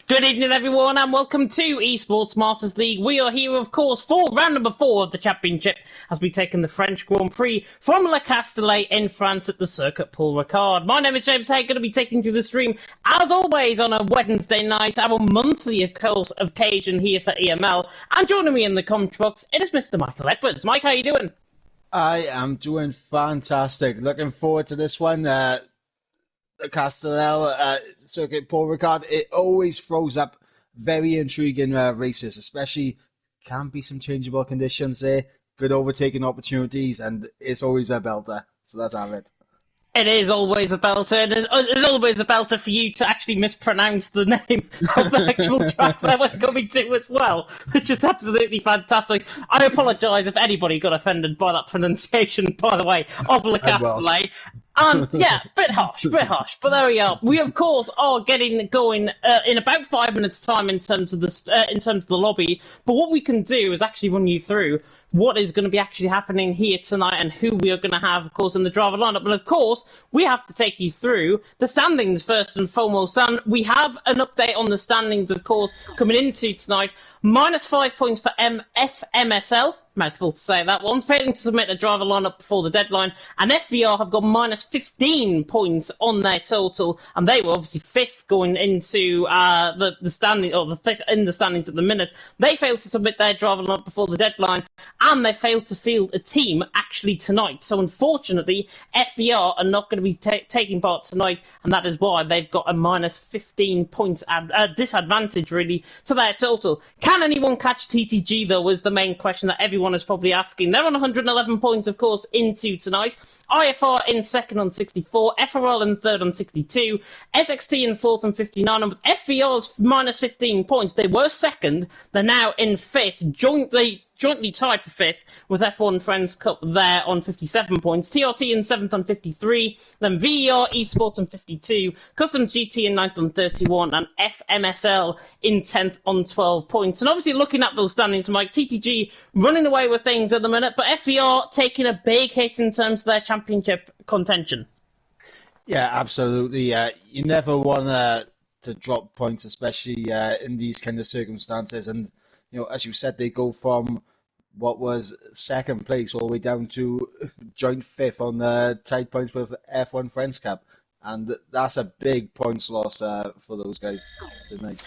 Good evening, everyone, and welcome to Esports Masters League. We are here, of course, for round number 4 of the championship as we take in the French Grand Prix from Le Castellet in France at the Circuit Paul Ricard. My name is James Hay, going to be taking you through the stream, as always, on a Wednesday night, our monthly, of course, occasion here for EML. And joining me in the comment box, it is Mr. Michael Edwards. Mike, how are you doing? I am doing fantastic. Looking forward to this one. The Castellet Circuit Paul Ricard, it always throws up very intriguing races, especially can be some changeable conditions there, good overtaking opportunities, and it's always a belter. So let's have it. It is always a belter, and it's always a belter for you to actually mispronounce the name of the actual track that we're coming to as well, which is absolutely fantastic. I apologise if anybody got offended by that pronunciation, by the way, of Le Castellet. And yeah, bit harsh, but there we are. We of course are getting going in about 5 minutes' time in terms of the lobby. But what we can do is actually run you through what is going to be actually happening here tonight and who we are going to have, of course, in the driver lineup. But of course, we have to take you through the standings first and foremost. And we have an update on the standings, of course, coming into tonight. -5 points for FMSL. Mouthful to say that one. Failing to submit a driver lineup before the deadline. And FVR have got -15 points on their total. And they were obviously 5th going into the standing, or the 5th in the standings at the minute. They failed to submit their driver lineup before the deadline. And they failed to field a team actually tonight. So unfortunately, FVR are not going to be taking part tonight. And that is why they've got a -15 points disadvantage, really, to their total. Can anyone catch TTG, though, was the main question that everyone is probably asking. They're on 111 points, of course, into tonight. IFR in second on 64, FRL in third on 62, SXT in fourth on 59, and with FVR's -15 points, they were second. They're now in fifth, jointly tied for 5th with F1 Friends Cup there on 57 points, TRT in 7th on 53, then VER Esports on 52, Customs GT in 9th on 31, and FMSL in 10th on 12 points. And obviously looking at those standings, Mike, TTG running away with things at the minute, but FVR taking a big hit in terms of their championship contention. Yeah, absolutely. You never want to drop points, especially in these kind of circumstances. And you know, as you said, they go from what was second place all the way down to joint 5th on the tied points with F1 Friends Cup. And that's a big points loss for those guys tonight.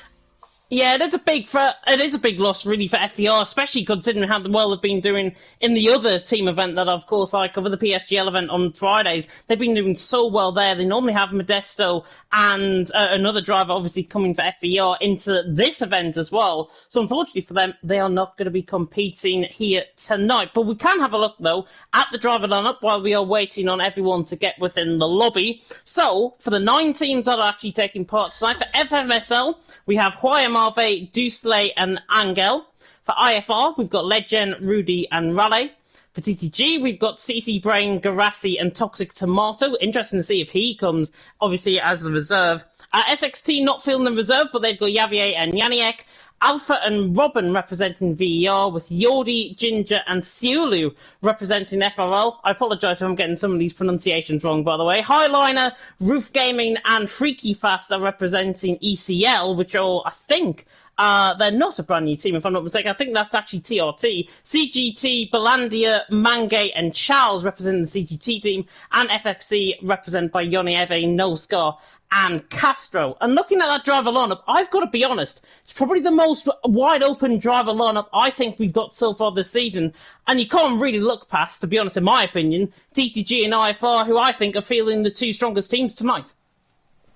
Yeah, it is a big loss, really, for FVR, especially considering how well they've been doing in the other team event that, of course, I cover, the PSGL event on Fridays. They've been doing so well there. They normally have Modesto and another driver, obviously, coming for FVR into this event as well. So, unfortunately for them, they are not going to be competing here tonight. But we can have a look, though, at the driver lineup while we are waiting on everyone to get within the lobby. So, for the 9 teams that are actually taking part tonight, for FMSL, we have Huayam, Marve, Dusley and Angel. For IFR, we've got Legend, Rudy and Raleigh. For TTG, we've got CC Brain, Garassi and Toxic Tomato. Interesting to see if he comes, obviously, as the reserve. SXT not feeling the reserve, but they've got Javier and Yaniek. Alpha and Robin representing VER, with Yordi, Ginger and Siulu representing FRL. I apologise if I'm getting some of these pronunciations wrong, by the way. Highliner, Roof Gaming and Freaky Fast are representing ECL, which are, I think, they're not a brand new team, if I'm not mistaken. I think that's actually TRT. CGT, Belandia, Mangay and Charles representing the CGT team, and FFC represented by Yoni Eve, No Scar and Castro. And looking at that driver lineup, I've got to be honest, it's probably the most wide open driver lineup I think we've got so far this season. And you can't really look past, to be honest, in my opinion, TTG and IFR, who I think are feeling the 2 strongest teams tonight.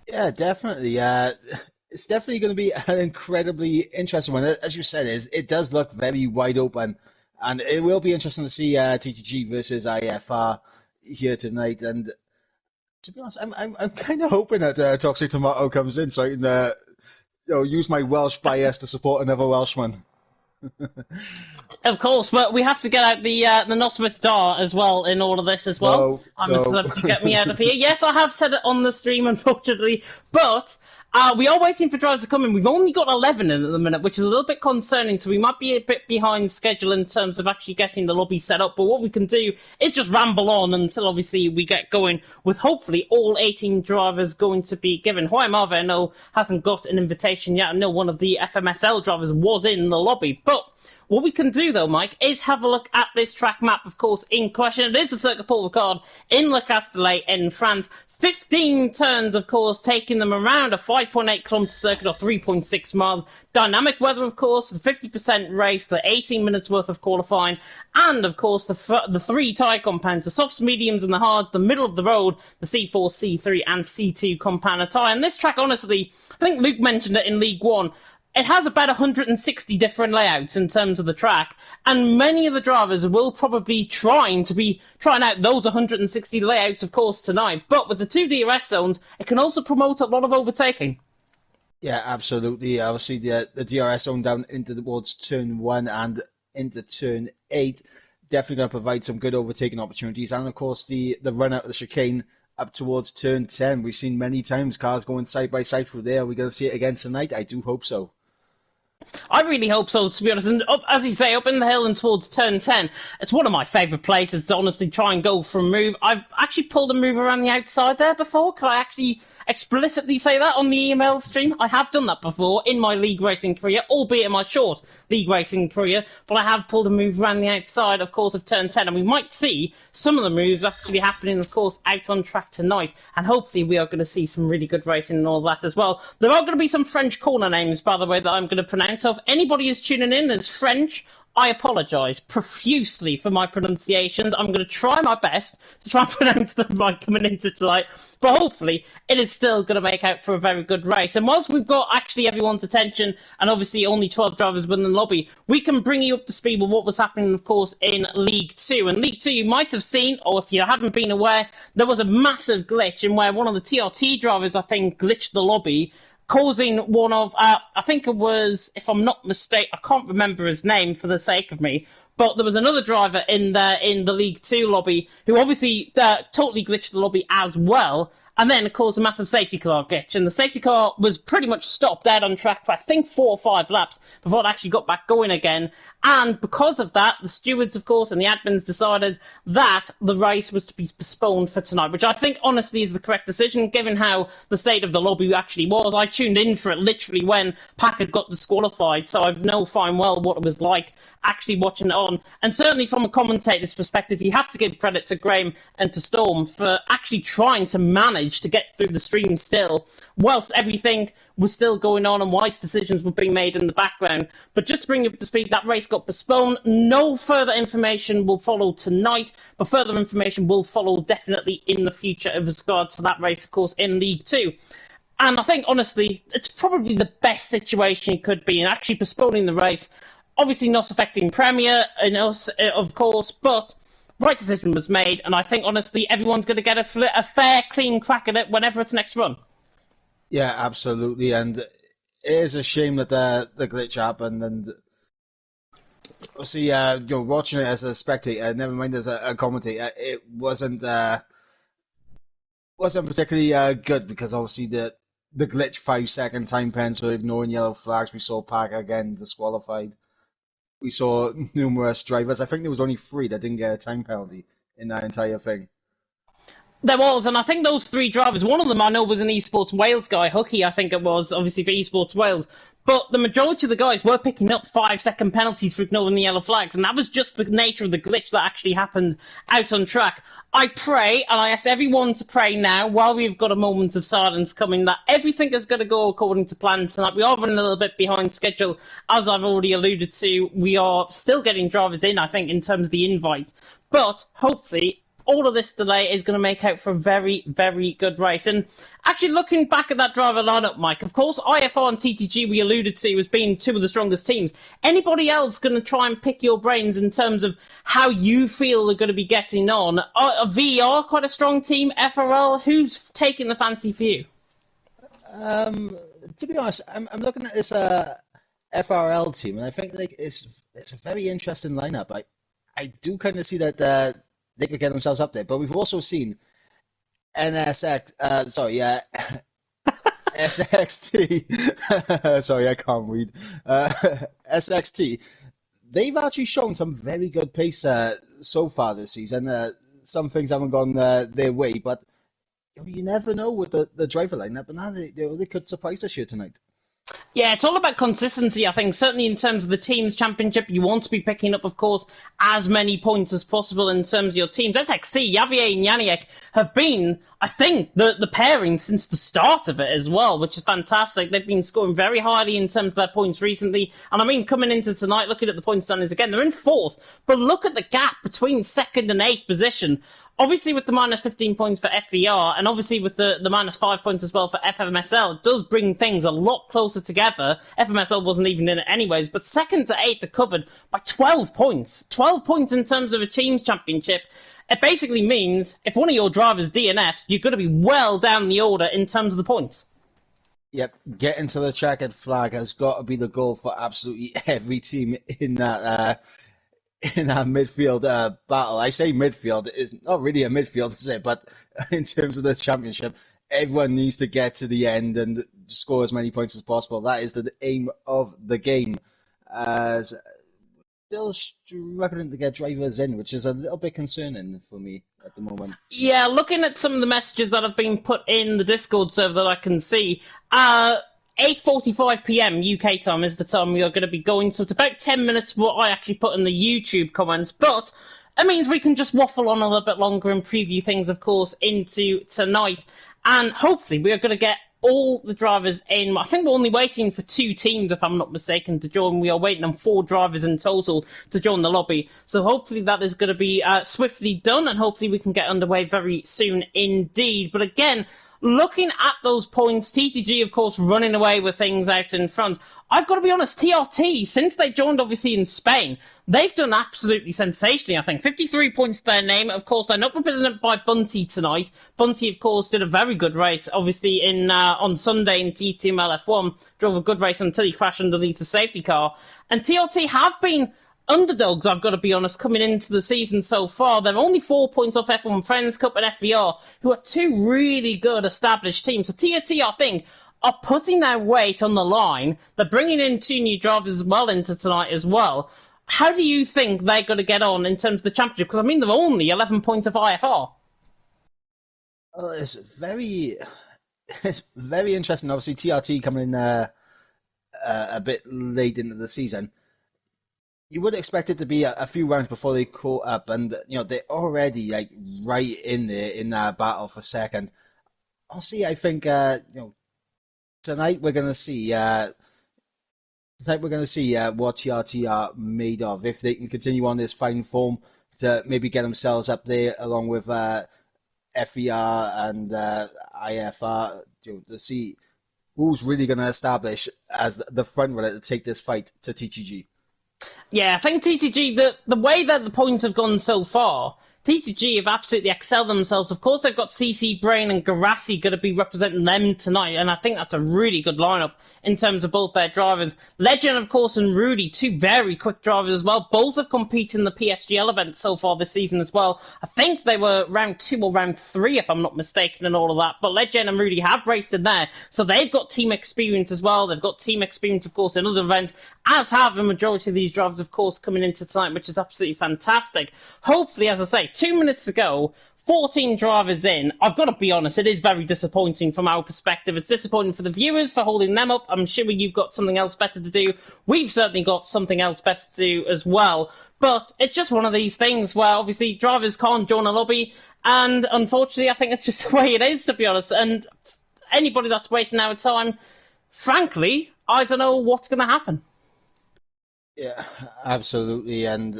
Yeah, definitely. It's definitely going to be an incredibly interesting one. As you said, it does look very wide open. And it will be interesting to see TTG versus IFR here tonight. And to be honest, I'm kind of hoping that Toxic Tomato comes in so I can use my Welsh bias to support another Welshman. Of course, but we have to get out the Nosmith Dar as well in all of this as well. I'm a celeb to get me out of here. Yes, I have said it on the stream, unfortunately, but We are waiting for drivers to come in. We've only got 11 in at the minute, which is a little bit concerning, so we might be a bit behind schedule in terms of actually getting the lobby set up. But what we can do is just ramble on until, obviously, we get going with, hopefully, all 18 drivers going to be given. Hawaii Marve, I know, hasn't got an invitation yet. I know one of the FMSL drivers was in the lobby. But what we can do, though, Mike, is have a look at this track map, of course, in question. It is the Circuit Paul Ricard in Le Castellet in France. 15 turns, of course, taking them around a 5.8 kilometre circuit or 3.6 miles. Dynamic weather, of course, the 50% race, the 18 minutes worth of qualifying, and, of course, the three tyre compounds, the softs, mediums, and the hards, the middle of the road, the C4, C3, and C2 compound tyre. And this track, honestly, I think Luke mentioned it in League One, it has about 160 different layouts in terms of the track, and many of the drivers will probably trying out those 160 layouts, of course, tonight. But with the two DRS zones, it can also promote a lot of overtaking. Yeah, absolutely. Obviously, the DRS zone down into towards turn 1 and into turn 8 definitely going to provide some good overtaking opportunities. And of course, the run out of the chicane up towards turn 10. We've seen many times cars going side by side through there. Are we going to see it again tonight? I do hope so. I really hope so, to be honest. And up, as you say, up in the hill and towards turn 10, it's one of my favourite places to honestly try and go for a move. I've actually pulled a move around the outside there before. Can I actually explicitly say that on the email stream? I have done that before in my league racing career, albeit in my short league racing career, but I have pulled a move around the outside, of course, of turn 10, and we might see some of the moves actually happening, of course, out on track tonight, and hopefully we are going to see some really good racing and all that as well. There are going to be some French corner names, by the way, that I'm going to pronounce. So if anybody is tuning in as French, I apologise profusely for my pronunciations. I'm going to try my best to try and pronounce them right coming into tonight, but hopefully it is still going to make out for a very good race. And whilst we've got actually everyone's attention, and obviously only 12 drivers within the lobby, we can bring you up to speed with what was happening, of course, in League 2. And League 2, you might have seen, or if you haven't been aware, there was a massive glitch in where one of the TRT drivers, I think, glitched the lobby, causing one of, I think it was, if I'm not mistaken, I can't remember his name for the sake of me, but there was another driver in the League 2 lobby who obviously totally glitched the lobby as well, and then caused a massive safety car glitch. And the safety car was pretty much stopped dead on track for, I think, 4 or 5 laps before it actually got back going again. And because of that, the stewards, of course, and the admins decided that the race was to be postponed for tonight, which I think, honestly, is the correct decision, given how the state of the lobby actually was. I tuned in for it literally when Packard got disqualified, so I know fine well what it was like actually watching it on. And certainly from a commentator's perspective, you have to give credit to Graham and to Storm for actually trying to manage to get through the stream still, whilst everything was still going on and wise decisions were being made in the background. But just to bring you up to speed, that race got postponed. No further information will follow tonight, but further information will follow definitely in the future with regards to that race, of course, in League 2. And I think, honestly, it's probably the best situation it could be in actually postponing the race. Obviously not affecting Premier, of course, but right decision was made, and I think, honestly, everyone's going to get a fair, clean crack at it whenever it's next run. Yeah, absolutely, and it is a shame that the glitch happened, and obviously, watching it as a spectator, never mind as a commentator, it wasn't particularly good, because obviously the glitch 5-second time penalty for ignoring yellow flags. We saw Parker again disqualified. We saw numerous drivers. I think there was only 3 that didn't get a time penalty in that entire thing. There was, and I think those 3 drivers, one of them I know was an Esports Wales guy, Hooky, I think it was, obviously for Esports Wales, but the majority of the guys were picking up 5-second penalties for ignoring the yellow flags, and that was just the nature of the glitch that actually happened out on track. I pray, and I ask everyone to pray now, while we've got a moment of silence coming, that everything is going to go according to plan tonight. We are running a little bit behind schedule, as I've already alluded to. We are still getting drivers in, I think, in terms of the invite, but hopefully all of this delay is going to make out for a very, very good race. And actually looking back at that driver lineup, Mike, of course, IFR and TTG we alluded to as being 2 of the strongest teams. Anybody else going to try and pick your brains in terms of how you feel they're going to be getting on? Are VR quite a strong team? FRL? Who's taking the fancy for you? To be honest, I'm looking at this FRL team, and I think it's a very interesting lineup. I do kind of see that they could get themselves up there, but we've also seen NSX. SXT. Sorry, I can't read. SXT. They've actually shown some very good pace so far this season. Some things haven't gone their way, but you never know with the driver lineup. But now they could surprise us here tonight. Yeah, it's all about consistency, I think. Certainly in terms of the teams championship, you want to be picking up, of course, as many points as possible in terms of your teams. SXT, Javier and Janiek have been, I think, the pairing since the start of it as well, which is fantastic. They've been scoring very highly in terms of their points recently. And I mean, coming into tonight, looking at the point standings again, they're in fourth. But look at the gap between second and eighth position. Obviously, with the minus 15 points for FVR, and obviously with the minus 5 points as well for FMSL, it does bring things a lot closer together. FMSL wasn't even in it anyways, but second to eighth are covered by 12 points. 12 points in terms of a team's championship. It basically means if one of your drivers DNFs, you're going to be well down the order in terms of the points. Yep, getting to the checkered flag has got to be the goal for absolutely every team in that midfield battle. I say midfield, it's not really a midfield, is it? But in terms of the championship, everyone needs to get to the end and score as many points as possible. That is the aim of the game. Still struggling to get drivers in, which is a little bit concerning for me at the moment. Yeah, looking at some of the messages that have been put in the Discord server that I can see, 8:45 p.m. UK time is the time we are going to be going, so it's about 10 minutes what I actually put in the YouTube comments, but it means we can just waffle on a little bit longer and preview things, of course, into tonight, and hopefully we are going to get all the drivers in. I think we're only waiting for 2 teams, if I'm not mistaken, to join. We are waiting on 4 drivers in total to join the lobby. So hopefully that is going to be swiftly done, and hopefully we can get underway very soon indeed. But again, looking at those points, TTG, of course, running away with things out in front. I've got to be honest, TRT, since they joined, obviously, in Spain, they've done absolutely sensationally, I think. 53 points to their name. Of course, they're not represented by Bunty tonight. Bunty, of course, did a very good race, obviously, on Sunday in TTML F1. Drove a good race until he crashed underneath the safety car. And TRT have been underdogs, I've got to be honest, coming into the season so far. They're only 4 points off F1 Friends Cup and FVR, who are 2 really good established teams. So TRT, I think, are putting their weight on the line. They're bringing in 2 new drivers as well into tonight as well. How do you think they're going to get on in terms of the championship? Because, I mean, they're only 11 points off IFR. It's very interesting. Obviously, TRT coming in a bit late into the season. You would expect it to be a few rounds before they caught up, and they're already right in there in that battle for second. Honestly, I think tonight we're going to see what TRT are made of. If they can continue on this fine form to maybe get themselves up there along with FER and IFR, to see who's really going to establish as the front runner to take this fight to TTG. Yeah, I think TTG, the way that the points have gone so far, TTG have absolutely excelled themselves. Of course, they've got CC Brain and Garassi going to be representing them tonight, and I think that's a really good lineup in terms of both their drivers. Legend, of course, and Rudy, 2 very quick drivers as well. Both have competed in the PSGL event so far this season as well. I think they were round 2 or round 3, if I'm not mistaken, and all of that. But Legend and Rudy have raced in there, so they've got team experience as well. They've got team experience, of course, in other events, as have the majority of these drivers, of course, coming into tonight, which is absolutely fantastic. Hopefully, as I say, 2 minutes to go, 14 drivers in. I've got to be honest, it is very disappointing from our perspective. It's disappointing for the viewers for holding them up. I'm sure you've got something else better to do. We've certainly got something else better to do as well. But it's just one of these things where obviously drivers can't join a lobby, and unfortunately I think it's just the way it is, to be honest. And anybody that's wasting our time, frankly, I don't know what's going to happen. Yeah, absolutely. And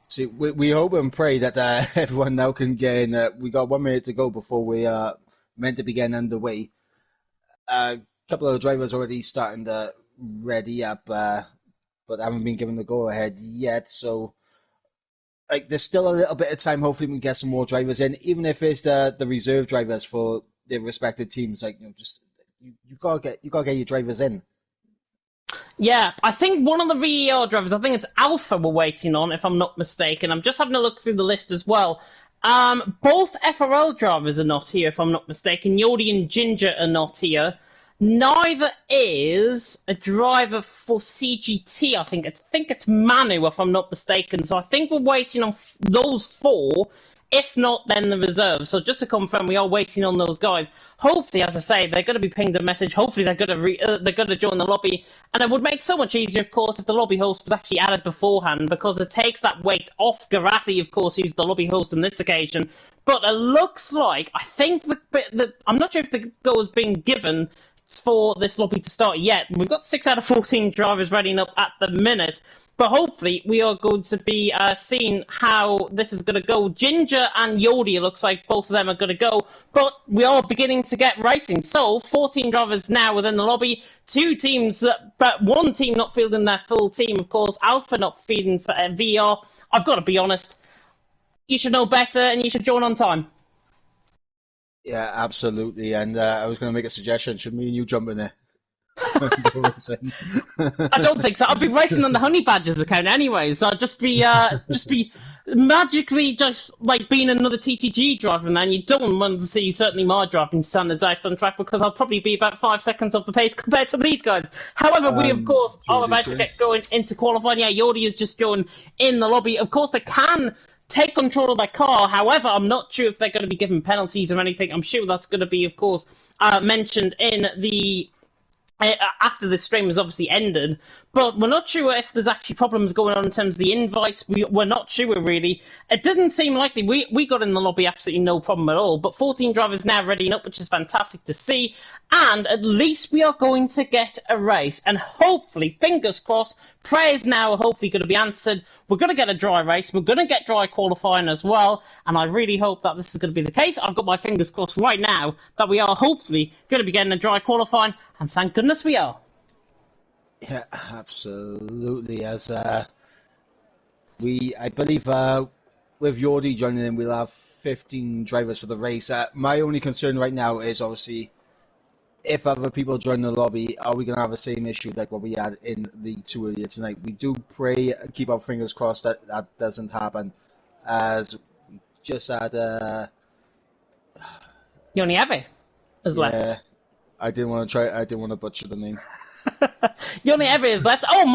see, we hope and pray that everyone now can get in. We got 1 minute to go before we are meant to be getting underway. A couple of drivers already starting to ready up, but haven't been given the go-ahead yet. So, there's still a little bit of time. Hopefully, we can get some more drivers in, even if it's the reserve drivers for their respective teams. You gotta get your drivers in. Yeah, I think one of the VER drivers, I think it's Alpha we're waiting on, if I'm not mistaken. I'm just having a look through the list as well. Both FRL drivers are not here, if I'm not mistaken. Yodi and Ginger are not here. Neither is a driver for CGT, I think. I think it's Manu, if I'm not mistaken. So I think we're waiting on those four. If not, then the reserves. So just to confirm, we are waiting on those guys. Hopefully, as I say, they're going to be pinged a message. Hopefully, they're going to join the lobby, and it would make so much easier, of course, if the lobby host was actually added beforehand, because it takes that weight off Garati, of course, who's the lobby host on this occasion. But it looks like I'm not sure if the go has been given for this lobby to start yet. We've got 6 out of 14 drivers readying up at the minute, but hopefully we are going to be seeing how this is going to go. Ginger and Yodi, it looks like both of them are going to go, but we are beginning to get racing. So 14 drivers now within the lobby, 2 teams, but 1 team not fielding their full team, of course. Alpha not feeding for VR. I've got to be honest, you should know better and you should join on time. Yeah, absolutely. And I was going to make a suggestion. Should me and you jump in there? I don't think so. I'll be racing on the Honey Badgers account anyway, so I'll just be magically just like being another TTG driver, and you don't want to see certainly my driving standards out on track, because I'll probably be about 5 seconds off the pace compared to these guys. However, we of course are about to get going into qualifying. Yeah, Yodi has just joined in the lobby. Of course, they can take control of their car. However, I'm not sure if they're going to be given penalties or anything. I'm sure that's going to be, of course, mentioned in the after the stream has obviously ended, but we're not sure if there's actually problems going on in terms of the invites. We're not sure, really. It didn't seem likely. We got in the lobby absolutely no problem at all, but 14 drivers now readying up, which is fantastic to see, and at least we are going to get a race, and hopefully, fingers crossed, prayers now are hopefully going to be answered. We're going to get a dry race, we're going to get dry qualifying as well, and I really hope that this is going to be the case. I've got my fingers crossed right now that we are hopefully going to be getting a dry qualifying, and thank goodness we are. Yeah, absolutely. As I believe with Yordi joining in, we'll have 15 drivers for the race. My only concern right now is obviously if other people join the lobby, are we going to have the same issue like what we had in the 2 earlier tonight? We do pray, keep our fingers crossed that that doesn't happen. As just had Yoni Ave has left. I didn't want to butcher the name. Yoni Eve is left. Oh,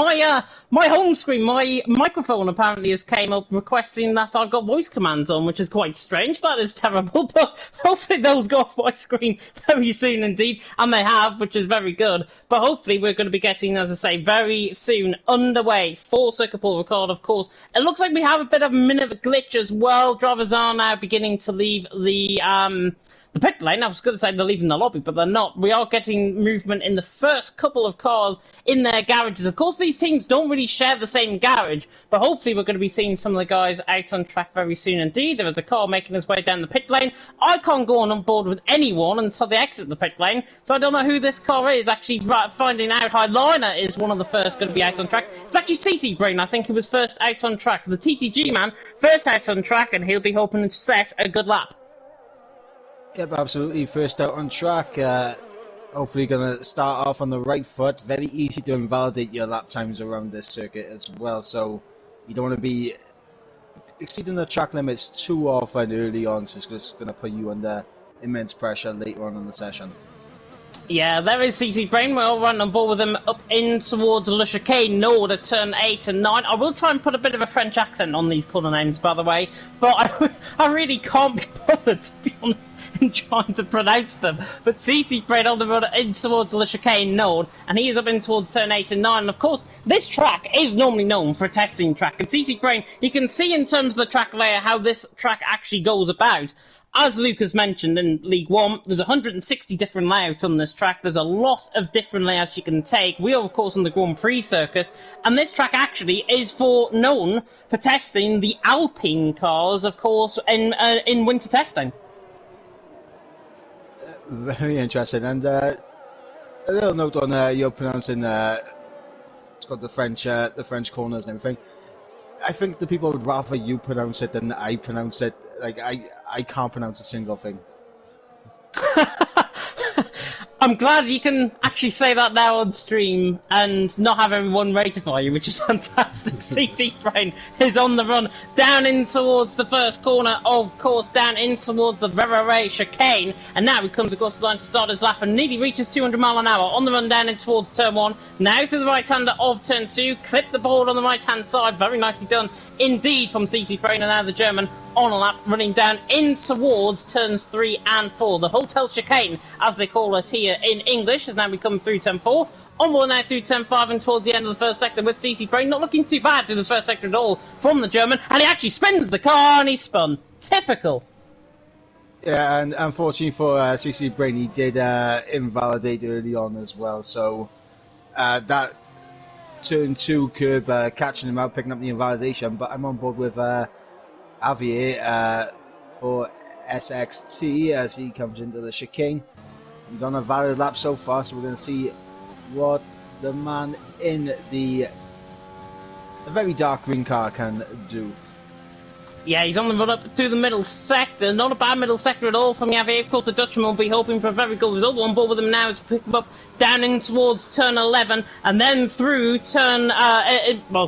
my home screen, my microphone apparently has came up requesting that I've got voice commands on, which is quite strange. That is terrible, but hopefully those go off my screen very soon indeed, and they have, which is very good. But hopefully we're going to be getting, as I say, very soon underway for Circuit Paul Ricard, of course. It looks like we have a bit of a minute glitch as well. Drivers are now beginning to leave the pit lane. I was going to say they're leaving the lobby, but they're not. We are getting movement in the first couple of cars in their garages. Of course, these teams don't really share the same garage, but hopefully we're going to be seeing some of the guys out on track very soon indeed. There is a car making its way down the pit lane. I can't go on board with anyone until they exit the pit lane, so I don't know who this car is. Actually, finding out, Highliner is one of the first going to be out on track. It's actually CC Brain, I think, who was first out on track. The TTG man, first out on track, and he'll be hoping to set a good lap. Yep, absolutely. First out on track. Hopefully going to start off on the right foot. Very easy to invalidate your lap times around this circuit as well. So you don't want to be exceeding the track limits too often early on. So it's just going to put you under immense pressure later on in the session. Yeah, there is CC Brain. We're all running on board with him up in towards Le Chicane Nord at turn 8 and 9. I will try and put a bit of a French accent on these corner names, by the way, but I really can't be bothered, to be honest, in trying to pronounce them. But CC Brain on the run in towards Le Chicane Nord, and he is up in towards turn 8 and 9. And of course, this track is normally known for a testing track. And CC Brain, you can see in terms of the track layer how this track actually goes about. As Lucas mentioned in League 1, there's 160 different layouts on this track. There's a lot of different layouts you can take. We are, of course, on the Grand Prix circuit, and this track actually is known for testing the Alpine cars, of course, in winter testing. Very interesting. And a little note on your pronouncing. It's got the French corners and everything. I think the people would rather you pronounce it than I pronounce it. Like I can't pronounce a single thing. I'm glad you can actually say that now on stream and not have everyone ratify you, which is fantastic. CC Brain is on the run, down in towards the first corner, of course, down in towards the Verere chicane, and now he comes across the line to start his lap and nearly reaches 200 mile an hour on the run down in towards turn 1. Now through the right-hander of turn 2, clip the board on the right-hand side, very nicely done indeed from CC Brain, and now the German on a lap, running down in towards turns 3 and 4. The Hotel Chicane, as they call it here in English, has now become through turn 4. On board now through turn 5 and towards the end of the first sector with CC Brain. Not looking too bad through the first sector at all from the German, and he actually spins the car and he's spun. Typical. Yeah, and unfortunately for CC Brain, he did invalidate early on as well, so that turn 2 curb catching him out, picking up the invalidation, but I'm on board with Javier for SXT as he comes into the chicane. He's on a valid lap so far, so we're going to see what the man in the very dark green car can do. Yeah, he's on the run up to the middle sector. Not a bad middle sector at all from Javier. Of course, the Dutchman will be hoping for a very good result. On board with him now is pick him up down in towards turn 11, and then through turn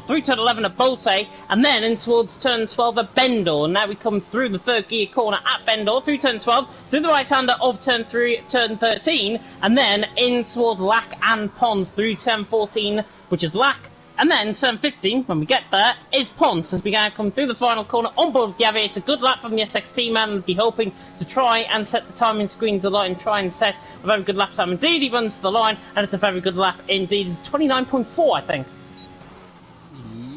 through turn 11 at Bolsay, and then in towards turn 12 at Bendor. Now we come through the third gear corner at Bendor, through turn 12, through the right-hander of turn 13, and then in towards Lac and Pons through turn 14, which is Lac. And then turn 15, when we get there, is Ponce as we now come through the final corner on board with Javier. It's a good lap from the SXT man, and be hoping to try and set the timing screens alight and try and set a very good lap time. Indeed, he runs to the line, and it's a very good lap indeed. It's 29.4, I think.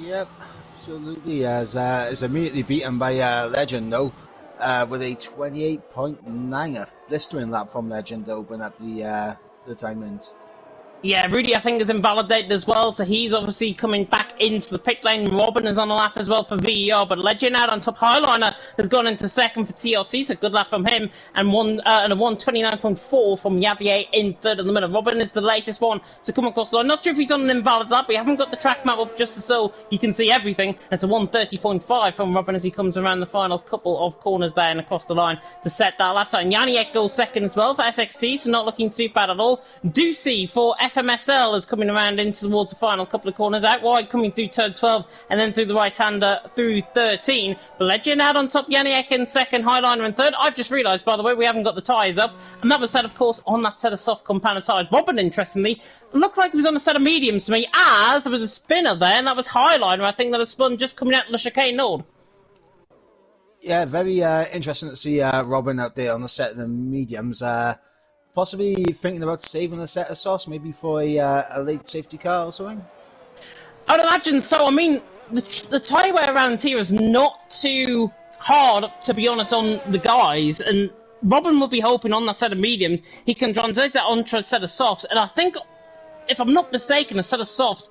Yep, absolutely. As immediately beaten by Legend, though, with a 28.9, a blistering lap from Legend to open up the timings. Yeah, Rudy, I think, is invalidated as well, so he's obviously coming back into the pit lane. Robin is on the lap as well for VER, but Legend out on top. Highliner has gone into second for TRT, so good lap from him, and a 129.4 from Javier in third in the middle. Robin is the latest one to come across the line. Not sure if he's on an invalid lap. We haven't got the track map up just so you can see everything. It's a 130.5 from Robin as he comes around the final couple of corners there and across the line to set that lap time. Janiek goes second as well for SXT, so not looking too bad at all. Ducey for FMSL is coming around in towards the final couple of corners, out wide coming through turn 12 and then through the right-hander through 13. But Legend out on top, Janiek in second, Highliner in third. I've just realised, by the way, we haven't got the tyres up, and that was set, of course, on that set of soft compound tyres. Robin, interestingly, looked like he was on a set of mediums to me, as there was a spinner there, and that was Highliner, I think, that had spun just coming out of the chicane node. Yeah, very interesting to see Robin out there on the set of the mediums. Possibly thinking about saving a set of softs, maybe for a late safety car or something? I'd imagine so. I mean, the tyre wear around here is not too hard, to be honest, on the guys, and Robin will be hoping on that set of mediums he can translate that onto a set of softs, and I think, if I'm not mistaken, a set of softs,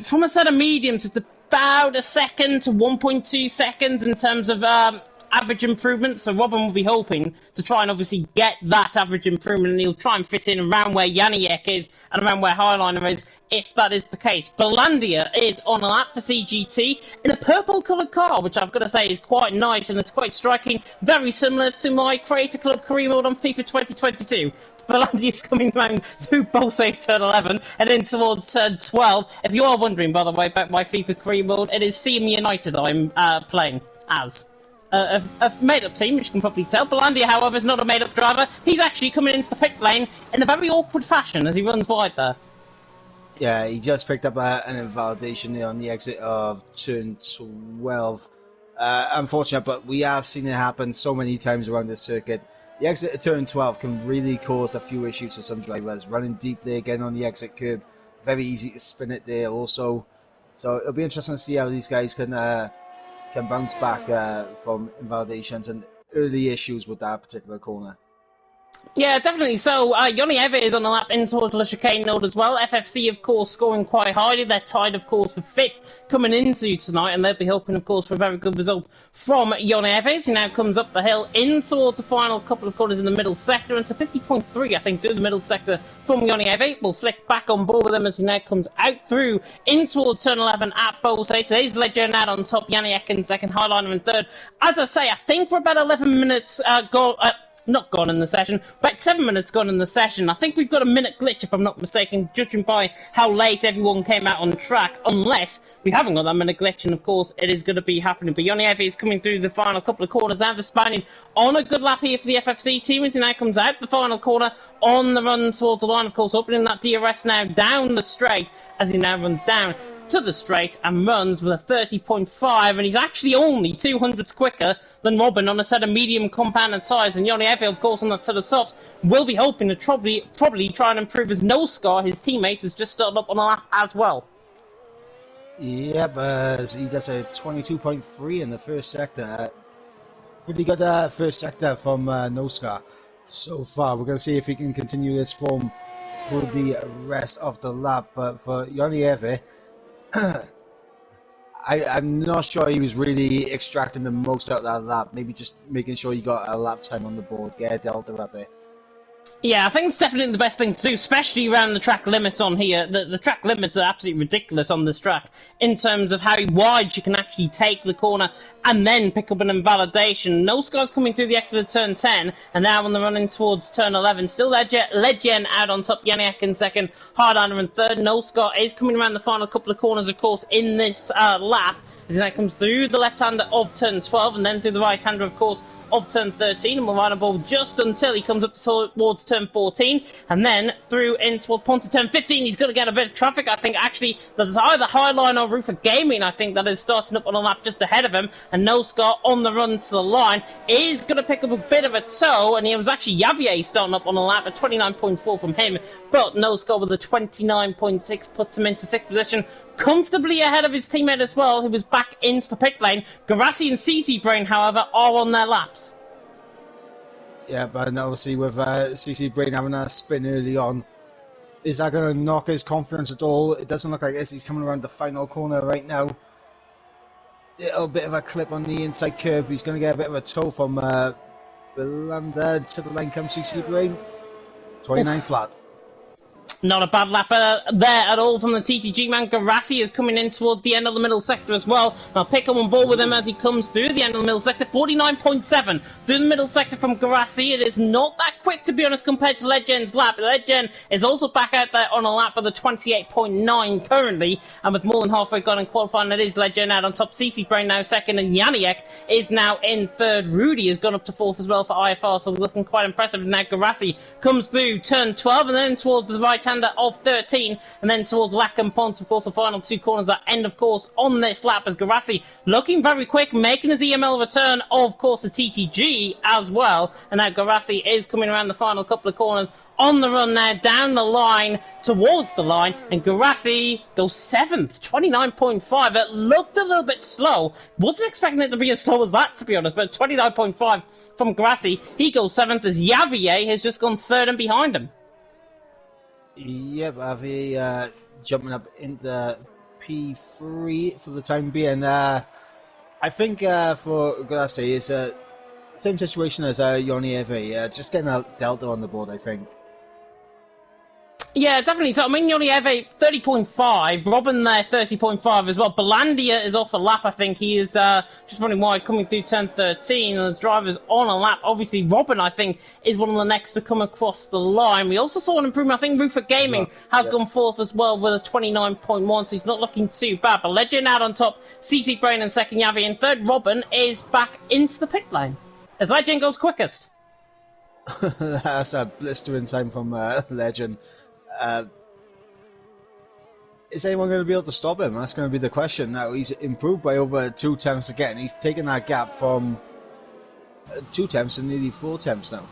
from a set of mediums, it's about a second to 1.2 seconds in terms of average improvement, so Robin will be hoping to try and obviously get that average improvement, and he'll try and fit in around where Janiek is and around where Highliner is, if that is the case. Belandia is on a lap for CGT in a purple coloured car, which I've got to say is quite nice, and it's quite striking, very similar to my Creator Club career mode on FIFA 2022. Belandia's coming around through Bolsay turn 11 and in towards turn 12. If you are wondering, by the way, about my FIFA career mode, it is CM United I'm playing as. A made-up team, which you can probably tell. Belandia, however, is not a made-up driver. He's actually coming into the pit lane in a very awkward fashion as he runs wide there. Yeah, he just picked up an invalidation there on the exit of turn 12. Unfortunate, but we have seen it happen so many times around this circuit. The exit of turn 12 can really cause a few issues for some drivers. Running deep there again on the exit curb, very easy to spin it there also. So it'll be interesting to see how these guys can bounce back from invalidations and early issues with that particular corner. Yeah, definitely. So, Yoni Eve is on the lap in towards the chicane node as well. FFC, of course, scoring quite highly. They're tied, of course, for 5th coming into tonight, and they'll be hoping, of course, for a very good result from Yoni Eve. He now comes up the hill in towards the final couple of corners in the middle sector, into 50.3, I think, through the middle sector from Yoni Eve. We'll flick back on board with him as he now comes out through in towards turn 11 at Bolsay. Today's Legend out on top, Janiek in second, Highliner in third. As I say, I think for about 11 minutes, not gone in the session. About 7 minutes gone in the session. I think we've got a minute glitch, if I'm not mistaken, judging by how late everyone came out on track, unless we haven't got that minute glitch, and of course it is going to be happening. But Yonieve is coming through the final couple of corners now. The Spaniard on a good lap here for the FFC team, as he now comes out the final corner on the run towards the line, of course, opening that DRS now down the straight as he now runs down to the straight and runs with a 30.5, and he's actually only 200s quicker than Robin on a set of medium compounded tyres. And Yonieve, of course, on that set of softs, will be hoping to probably try and improve his nose scar. His teammate has just started up on a lap as well. Yep, he does a 22.3 in the first sector. Pretty good first sector from Noscar so far. We're going to see if he can continue this form for the rest of the lap. But for Yonieve, I'm not sure he was really extracting the most out of that lap. Maybe just making sure he got a lap time on the board, get a delta up there. Yeah, I think it's definitely the best thing to do, especially around the track limits on here. The track limits are absolutely ridiculous on this track in terms of how wide you can actually take the corner and then pick up an invalidation. No Scar's coming through the exit of turn 10, and now on the run in towards turn 11. Still Legend out on top, Yaniak in second, Hardliner in third. No Scar is coming around the final couple of corners, of course, in this lap, as he now comes through the left-hander of turn 12 and then through the right-hander, of course, of turn 13, and will ride a ball just until he comes up towards turn 14, and then through in towards Ponta turn 15. He's going to get a bit of traffic. I think actually there's either Highline or Roofer Gaming, I think, that is starting up on a lap just ahead of him, and No Scar on the run to the line is going to pick up a bit of a tow, and it was actually Javier starting up on a lap at 29.4 from him, but No Scar with a 29.6 puts him into 6th position, comfortably ahead of his teammate as well, who was back into the pit lane. Garassi and CC Brain, however, are on their laps. Yeah, but obviously with CC Brain having a spin early on, is that going to knock his confidence at all? It doesn't look like this. He's coming around the final corner right now. A bit of a clip on the inside curve. He's going to get a bit of a tow from Belanda. To the line comes CC Brain. 29 flat. Not a bad lap there at all from the TTG man. Garassi is coming in towards the end of the middle sector as well. I'll pick up on board with him as he comes through the end of the middle sector. 49.7 through the middle sector from Garassi. It is not that quick, to be honest, compared to Legend's lap. Legend is also back out there on a lap of the 28.9 currently, and with more than halfway gone in qualifying, it is Legend out on top. CC Brain now second, and Yaniek is now in third. Rudy has gone up to fourth as well for IFR, so looking quite impressive. Now Garassi comes through turn 12 and then towards the right hander of 13, and then towards Lack and Ponce, of course, the final two corners that end, of course, on this lap, as Garassi looking very quick, making his EML return, of course, the TTG as well, and now Garassi is coming around the final couple of corners on the run now, down the line, towards the line, and Garassi goes 7th, 29.5. It looked a little bit slow. Wasn't expecting it to be as slow as that, to be honest, but 29.5 from Garassi. He goes 7th as Javier has just gone 3rd and behind him. Yep, Javier jumping up into P3 for the time being. I think for Garassi, it's the same situation as Yonieve, just getting a delta on the board, I think. Yeah, definitely. So, I mean, Yonieve, 30.5. Robin there, 30.5 as well. Belandia is off a lap, I think. He is just running wide, coming through turn 13, and the driver's on a lap. Obviously, Robin, I think, is one of the next to come across the line. We also saw an improvement. I think Roofer Gaming has gone fourth as well with a 29.1, so he's not looking too bad. But Legend out on top, CC Brain in second, Yavi in third. Robin is back into the pit lane as Legend goes quickest. That's a blistering time from Legend. Is anyone going to be able to stop him? That's going to be the question. Now, he's improved by over 2 tenths again. He's taken that gap from 2 tenths to nearly 4 tenths now.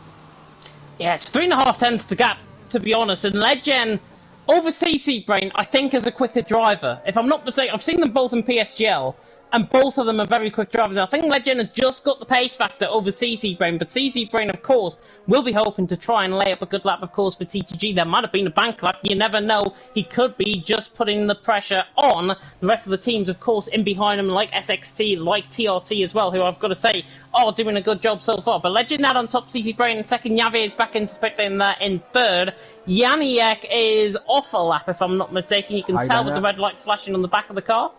Yeah, it's 3.5 tenths the gap, to be honest. And Legend over CC Brain, I think, is a quicker driver. If I'm not mistaken, I've seen them both in PSGL, and both of them are very quick drivers. I think Legend has just got the pace factor over CC Brain, but CC Brain, of course, will be hoping to try and lay up a good lap, of course, for TTG. There might have been a bank lap. You never know. He could be just putting the pressure on the rest of the teams, of course, in behind him, like SXT, like TRT as well, who I've got to say are doing a good job so far. But Legend out on top, CC Brain in second. Yavi is back into the pit lane there in third. Yaniek is off a lap, if I'm not mistaken. You can tell with the red light flashing on the back of the car.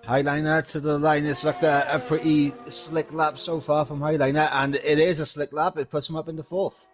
Highliner to the line. It's looked a pretty slick lap so far from Highliner, and it is a slick lap. It puts him up into fourth.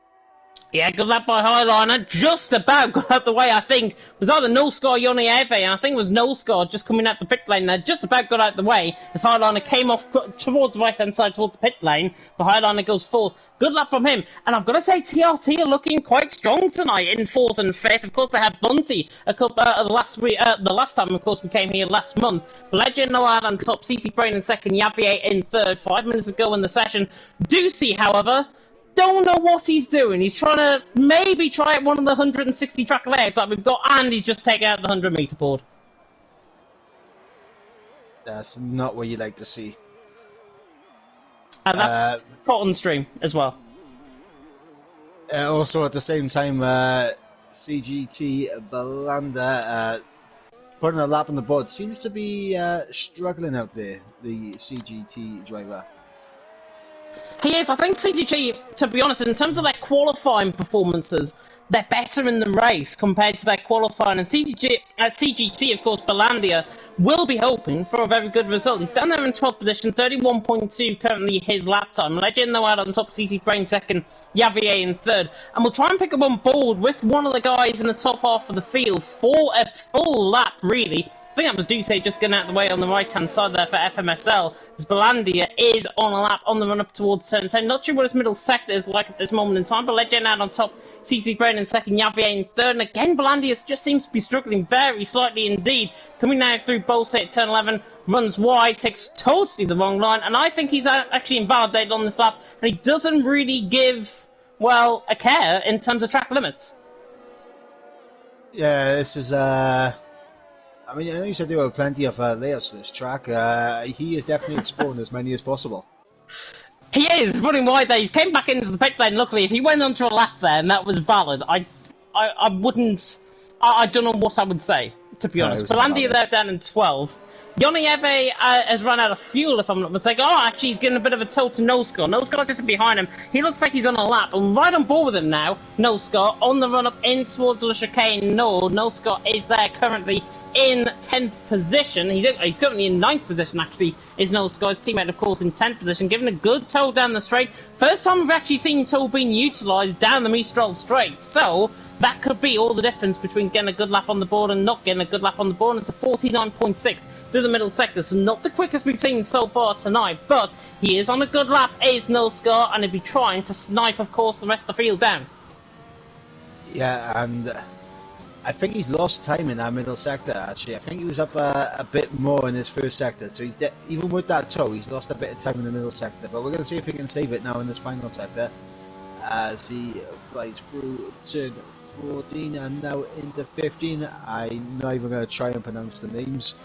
Yeah, good lap by Highliner. Just about got out the way, I think. It was either Nullscar or Yoni Eve, and I think it was Nullscar just coming out the pit lane there. Just about got out the way as Highliner came off towards the right-hand side, towards the pit lane. But Highliner goes fourth. Good lap from him. And I've got to say, TRT are looking quite strong tonight in fourth and fifth. Of course, they had Bunty a couple the last time, of course, we came here last month. Legend Noad on top, CC Brain in second, Yavier in third. 5 minutes ago in the session. Ducey, however, don't know what he's doing. He's trying to maybe try one of the 160 track layouts that we've got, and he's just taken out the 100-meter board. That's not what you like to see. And that's Cotton Stream as well. Also, at the same time, CGT Belanda putting a lap on the board seems to be struggling out there, the CGT driver. He is. I think CGT, to be honest, in terms of their qualifying performances, they're better in the race compared to their qualifying. And CGT, of course, Belandia, will be hoping for a very good result. He's down there in 12th position, 31.2 currently his lap time. Legend no out on top, CC Brain second, Yavier in third. And we'll try and pick up on board with one of the guys in the top half of the field for a full lap, really. I think that was Duce just getting out of the way on the right-hand side there for FMSL, as Belandia is on a lap on the run-up towards turn 10. Not sure what his middle sector is like at this moment in time, but Legend out on top, CC Brain in second, Yavier in third. And again, Belandia just seems to be struggling very slightly indeed. Coming now through Bolsa at turn 11, runs wide, takes totally the wrong line, and I think he's actually invalidated on this lap, and he doesn't really give, well, a care in terms of track limits. Yeah, this is, I mean, I know you said there were plenty of layouts to this track. He is definitely exploring as many as possible. He is, running wide there. He came back into the pit lane, luckily. If he went onto a lap there and that was valid, I wouldn't, I don't know what I would say, to be honest. Belandia there down in 12. Yoni Eve has run out of fuel, if I'm not mistaken. Oh, actually, he's getting a bit of a tow to Nullscar. Nullscar just behind him. He looks like he's on a lap. I'm right on board with him now. Nullscar on the run up in towards the chicane. Nullscar is there currently in 10th position. He's currently in 9th position, actually, is Nullscar. His teammate, of course, in 10th position, giving a good tow down the straight. First time we've actually seen tow being utilised down the Mistral straight. So that could be all the difference between getting a good lap on the board and not getting a good lap on the board. It's a 49.6 through the middle sector, so not the quickest we've seen so far tonight, but he is on a good lap, is Nullscar, and he'll be trying to snipe, of course, the rest of the field down. Yeah, and I think he's lost time in that middle sector, actually. I think he was up a bit more in his first sector, so he's even with that tow, he's lost a bit of time in the middle sector, but we're going to see if he can save it now in this final sector as he flies through turn 14 and now into 15. I'm not even going to try and pronounce the names.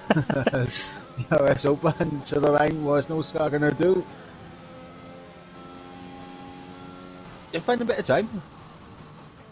The OS open to the line. What's Nullscar going to do? They find a bit of time.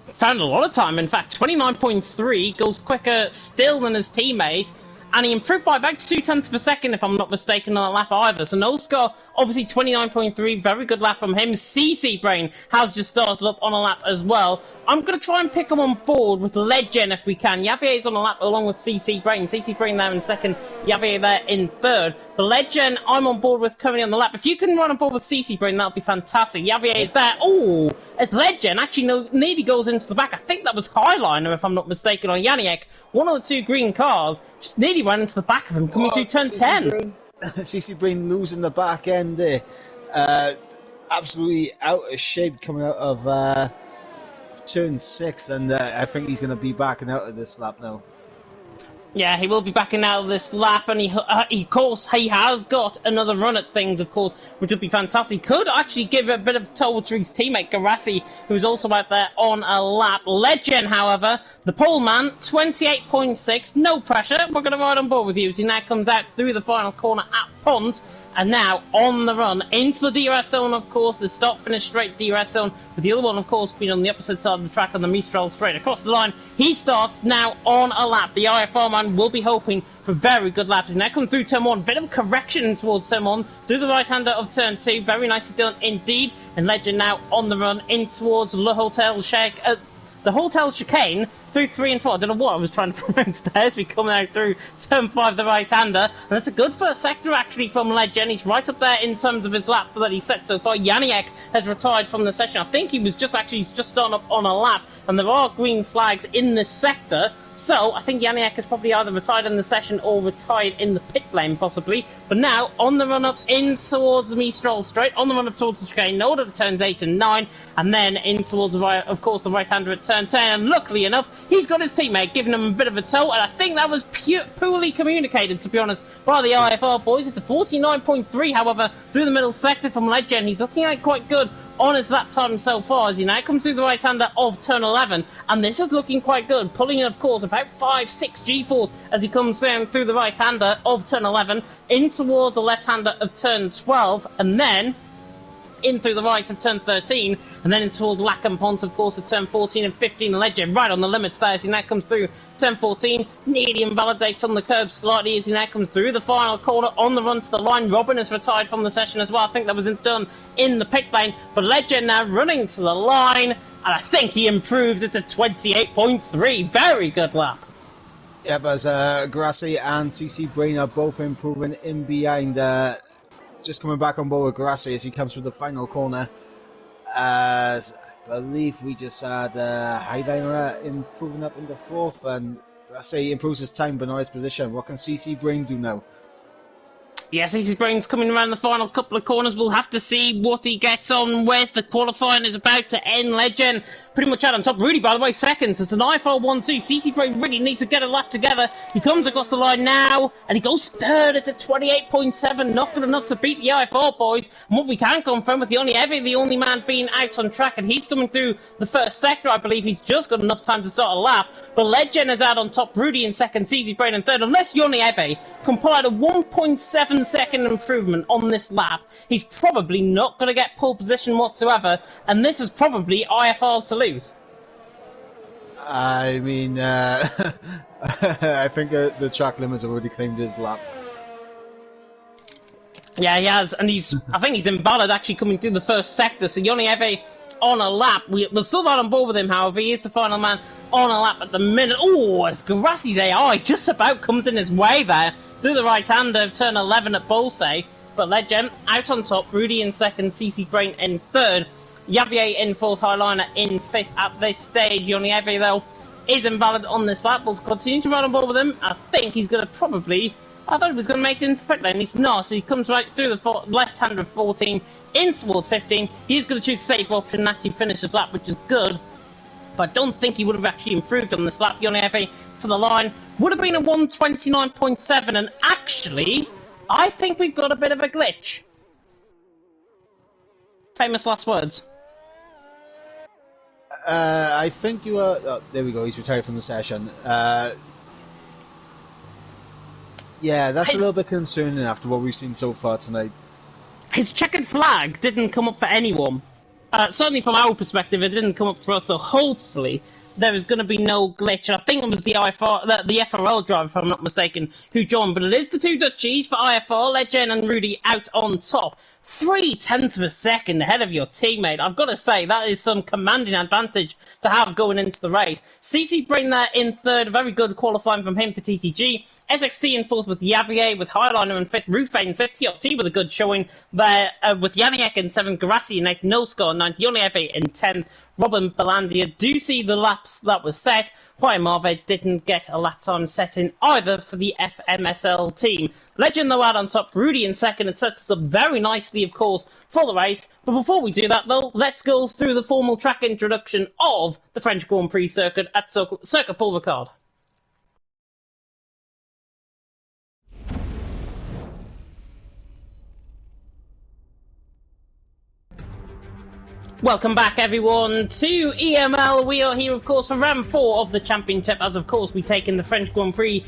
Found a lot of time, in fact. 29.3 goes quicker still than his teammate, and he improved by about 0.2 per second, if I'm not mistaken, on a lap either. So Nullscar, obviously 29.3, very good lap from him. CC Brain has just started up on a lap as well. I'm going to try and pick him on board with Legend if we can. Yavier's on a lap along with CC Brain. CC Brain there in second, Yavier there in third. The Legend I'm on board with currently on the lap. If you can run on board with CC Brain, that would be fantastic. Yavier is there. Oh, as Legend actually nearly goes into the back. I think that was Highliner, if I'm not mistaken, on Yaniek. One of the two green cars just nearly ran into the back of him coming through turn 10. CC Brain losing the back end there. Absolutely out of shape coming out of turn 6, and I think he's going to be backing out of this lap now. Yeah, he will be backing out of this lap, and of course, he has got another run at things, of course, which would be fantastic. Could actually give a bit of toll to his teammate, Garassi, who's also out there on a lap. Legend, however, the pole man, 28.6, no pressure. We're going to ride on board with you as he now comes out through the final corner at Pont, and now on the run into the DRS zone, of course, the stop-finish straight DRS zone, with the other one, of course, being on the opposite side of the track on the Mistral straight. Across the line, he starts now on a lap. The IFR man will be hoping for very good laps. He's now come through turn 1, bit of correction towards turn 1, through the right-hander of turn 2, very nicely done indeed, and Legend now on the run in towards Le Hotel Sheikh. the hotel chicane through 3 and 4. I don't know what I was trying to pronounce there as we come out through turn 5, the right-hander. And that's a good first sector, actually, from Legend. He's right up there in terms of his lap that he's set so far. Janiak has retired from the session. I think he was just starting up on a lap, and there are green flags in this sector. So, I think Janiak has probably either retired in the session or retired in the pit lane, possibly. But now, on the run-up in towards the Mistral Straight, on the run-up towards the chicane, in order to turns 8 and 9, and then in towards, of course, the right-hander at turn 10. And luckily enough, he's got his teammate giving him a bit of a tow, and I think that was poorly communicated, to be honest, by the IFR boys. It's a 49.3, however, through the middle sector from Legend. He's looking at quite good on his lap time so far, as he now comes through the right-hander of turn 11, and this is looking quite good, pulling in, of course, about 5-6 G-force as he comes down through the right-hander of turn 11, in towards the left-hander of turn 12, and then in through the right of turn 13, and then in towards Lackham Pont, of course, at turn 14 and 15. Legend right on the limits there as he now comes through turn 14, nearly invalidates on the curb slightly as he now comes through the final corner on the run to the line. Robin has retired from the session as well. I think that was done in the pit lane, but Legend now running to the line, and I think he improves it to 28.3. Very good lap. Yep, as Grassi and CC Brain are both improving in behind. Just coming back on board with Grassi as he comes through the final corner. As I believe we just had Highliner improving up into 4th, and Grassi improves his time but not his position. What can CC Brain do now? Yes, CC Brain's coming around the final couple of corners. We'll have to see what he gets on with. The qualifying is about to end. Legend pretty much out on top. Rudy, by the way, second. So it's an IFR 1-2. CC Brain really needs to get a lap together. He comes across the line now, and he goes third. It's a 28.7. Not good enough to beat the IFR boys. And what we can confirm with the only man being out on track, and he's coming through the first sector. I believe he's just got enough time to start a lap. But Legend is out on top. Rudy in second. CC Brain in third. Unless Yoni Eve complied a 1.7 second improvement on this lap, he's probably not going to get pole position whatsoever, and this is probably IFR's to lose. I mean, I think the track limits have already claimed his lap. Yeah, he has, and I think he's invalid actually coming through the first sector, so Yoni Eve on a lap. We're still not on board with him, however. He is the final man on a lap at the minute. Oh, as Grassi's AI just about comes in his way there through the right-hander of turn 11 at Bolsay. But Legend out on top, Rudy in second, CC Brain in third, Javier in fourth, Highliner in fifth at this stage. Yonieve, though, is invalid on this lap. We'll continue to run on board with him. I think he's going to probably... I thought he was going to make it into the pit lane. He's not, so he comes right through the left-hander of 14 in towards 15. He's going to choose a safe option and actually finish his lap, which is good. But I don't think he would have actually improved on this lap. Yonieve to the line would have been a 129.7, and actually, I think we've got a bit of a glitch. Famous last words. I think you are... Oh, there we go, he's retired from the session. Yeah, that's a little bit concerning after what we've seen so far tonight. His checkered flag didn't come up for anyone. Certainly from our perspective, it didn't come up for us, so hopefully there is going to be no glitch. I think it was the FRL driver, if I'm not mistaken, who joined, but it is the two Dutchies for IFR, Legend and Rudy out on top. 0.3 of a second ahead of your teammate. I've got to say, that is some commanding advantage to have going into the race. CC Brain there in third, very good qualifying from him for TTG. SXT in fourth with Javier, with Highliner in fifth, Rufe in sixth, TRT with a good showing there, with Janiak in seventh, Garassi in eighth, No Score in ninth, Yonieve in 10th, Robin Belandia. Do see the laps that were set. Why Marve didn't get a lap time set in either for the FMSL team. Legend though out on top, Rudy in second, and sets us up very nicely, of course, for the race. But before we do that though, let's go through the formal track introduction of the French Grand Prix circuit at Circuit Paul Ricard. Welcome back, everyone, to EML. We are here, of course, for round 4 of the championship, as, of course, we take in the French Grand Prix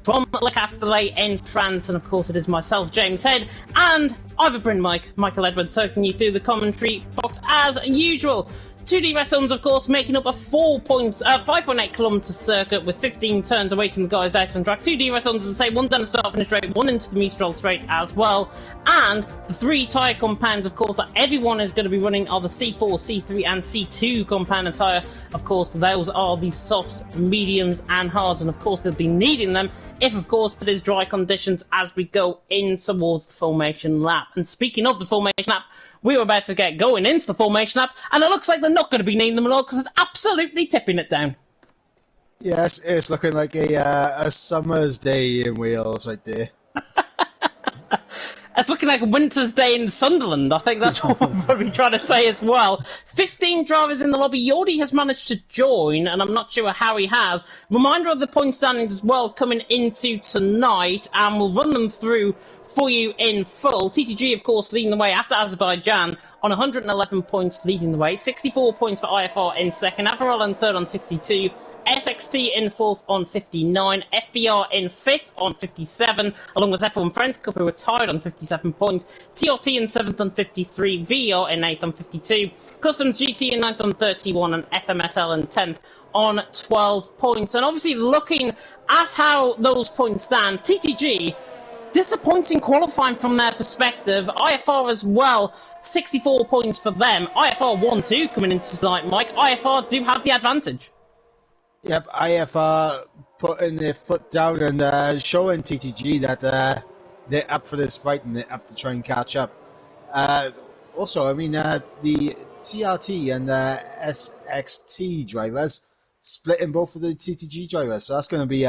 from Le Castellet in France. And, of course, it is myself, James Head, and I've a Michael Edwards, taking you through the commentary box as usual. 2D Wrestle's, of course, making up a 5.8 kilometre circuit with 15 turns awaiting the guys out on track. 2D Wrestle's, as I say, one down the start finish straight, one into the Mistral straight as well. And the 3 tyre compounds, of course, that everyone is going to be running are the C4, C3 and C2 compound tyre. Of course, those are the softs, mediums and hards, and of course they'll be needing them if, of course, it is dry conditions as we go in towards the formation lap. And speaking of the formation lap, we were about to get going into the formation lap, and it looks like they're not going to be needing them at all because it's absolutely tipping it down. Yes, it's looking like a summer's day in Wales right there. It's looking like a winter's day in Sunderland. I think that's what we're probably trying to say as well. 15 drivers in the lobby. Yordi has managed to join, and I'm not sure how he has. Reminder of the point standings as well coming into tonight, and we'll run them through for you in full. TTG, of course, leading the way after Azerbaijan on 111 points, leading the way. 64 points for IFR in second. Averell in third on 62. SXT in fourth on 59. FBR in fifth on 57, along with F1 Friends Cup, who were tied on 57 points. TRT in seventh on 53. VR in eighth on 52. Customs GT in ninth on 31. And FMSL in 10th on 12 points. And obviously, looking at how those points stand, TTG, disappointing qualifying from their perspective. IFR as well, 64 points for them. IFR 1-2 coming into tonight, Mike. IFR do have the advantage. Yep, IFR putting their foot down and showing TTG that they're up for this fight and they're up to try and catch up. Also, I mean, the TRT and SXT drivers splitting both of the TTG drivers, so that's going to be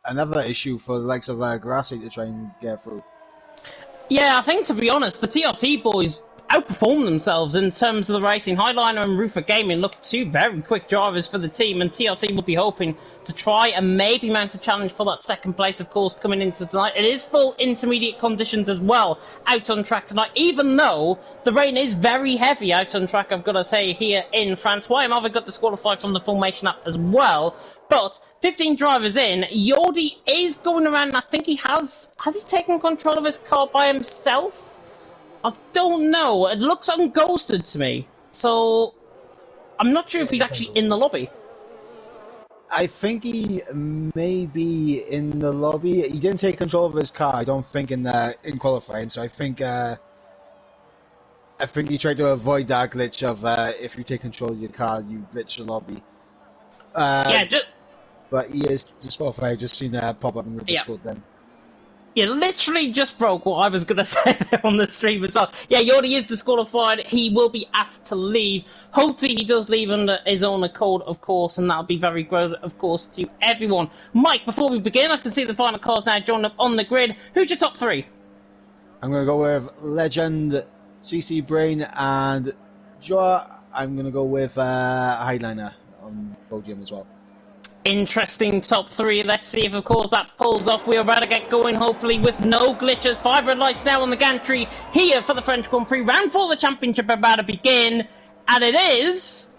another issue for the likes of Grassi to try and get through. Yeah, I think, to be honest, the TRT boys outperformed themselves in terms of the racing. Highliner and Roofer Gaming look two very quick drivers for the team, and TRT will be hoping to try and maybe mount a challenge for that second place, of course, coming into tonight. It is full intermediate conditions as well out on track tonight, even though the rain is very heavy out on track, I've got to say, here in France. YMR have got disqualified from the formation up as well. But 15 drivers in, Yordi is going around, and I think has he taken control of his car by himself? I don't know. It looks unghosted to me. So I'm not sure if he's actually in the lobby. I think he may be in the lobby. He didn't take control of his car, I don't think, in qualifying. So I think he tried to avoid that glitch of if you take control of your car, you glitch the lobby. But he is disqualified. I just seen that pop up in the Discord then. You literally just broke what I was going to say there on the stream as well. Yeah, Yordi is disqualified. He will be asked to leave. Hopefully he does leave under his own accord, of course, and that'll be very good, of course, to everyone. Mike, before we begin, I can see the final cars now joined up on the grid. Who's your top three? I'm going to go with Legend, CC Brain, and Joa. I'm going to go with Highliner on podium as well. Interesting top three. Let's see if, of course, that pulls off. We're about to get going, hopefully, with no glitches. 5 red lights now on the gantry here for the French Grand Prix. Round 4 of the championship about to begin. And it is...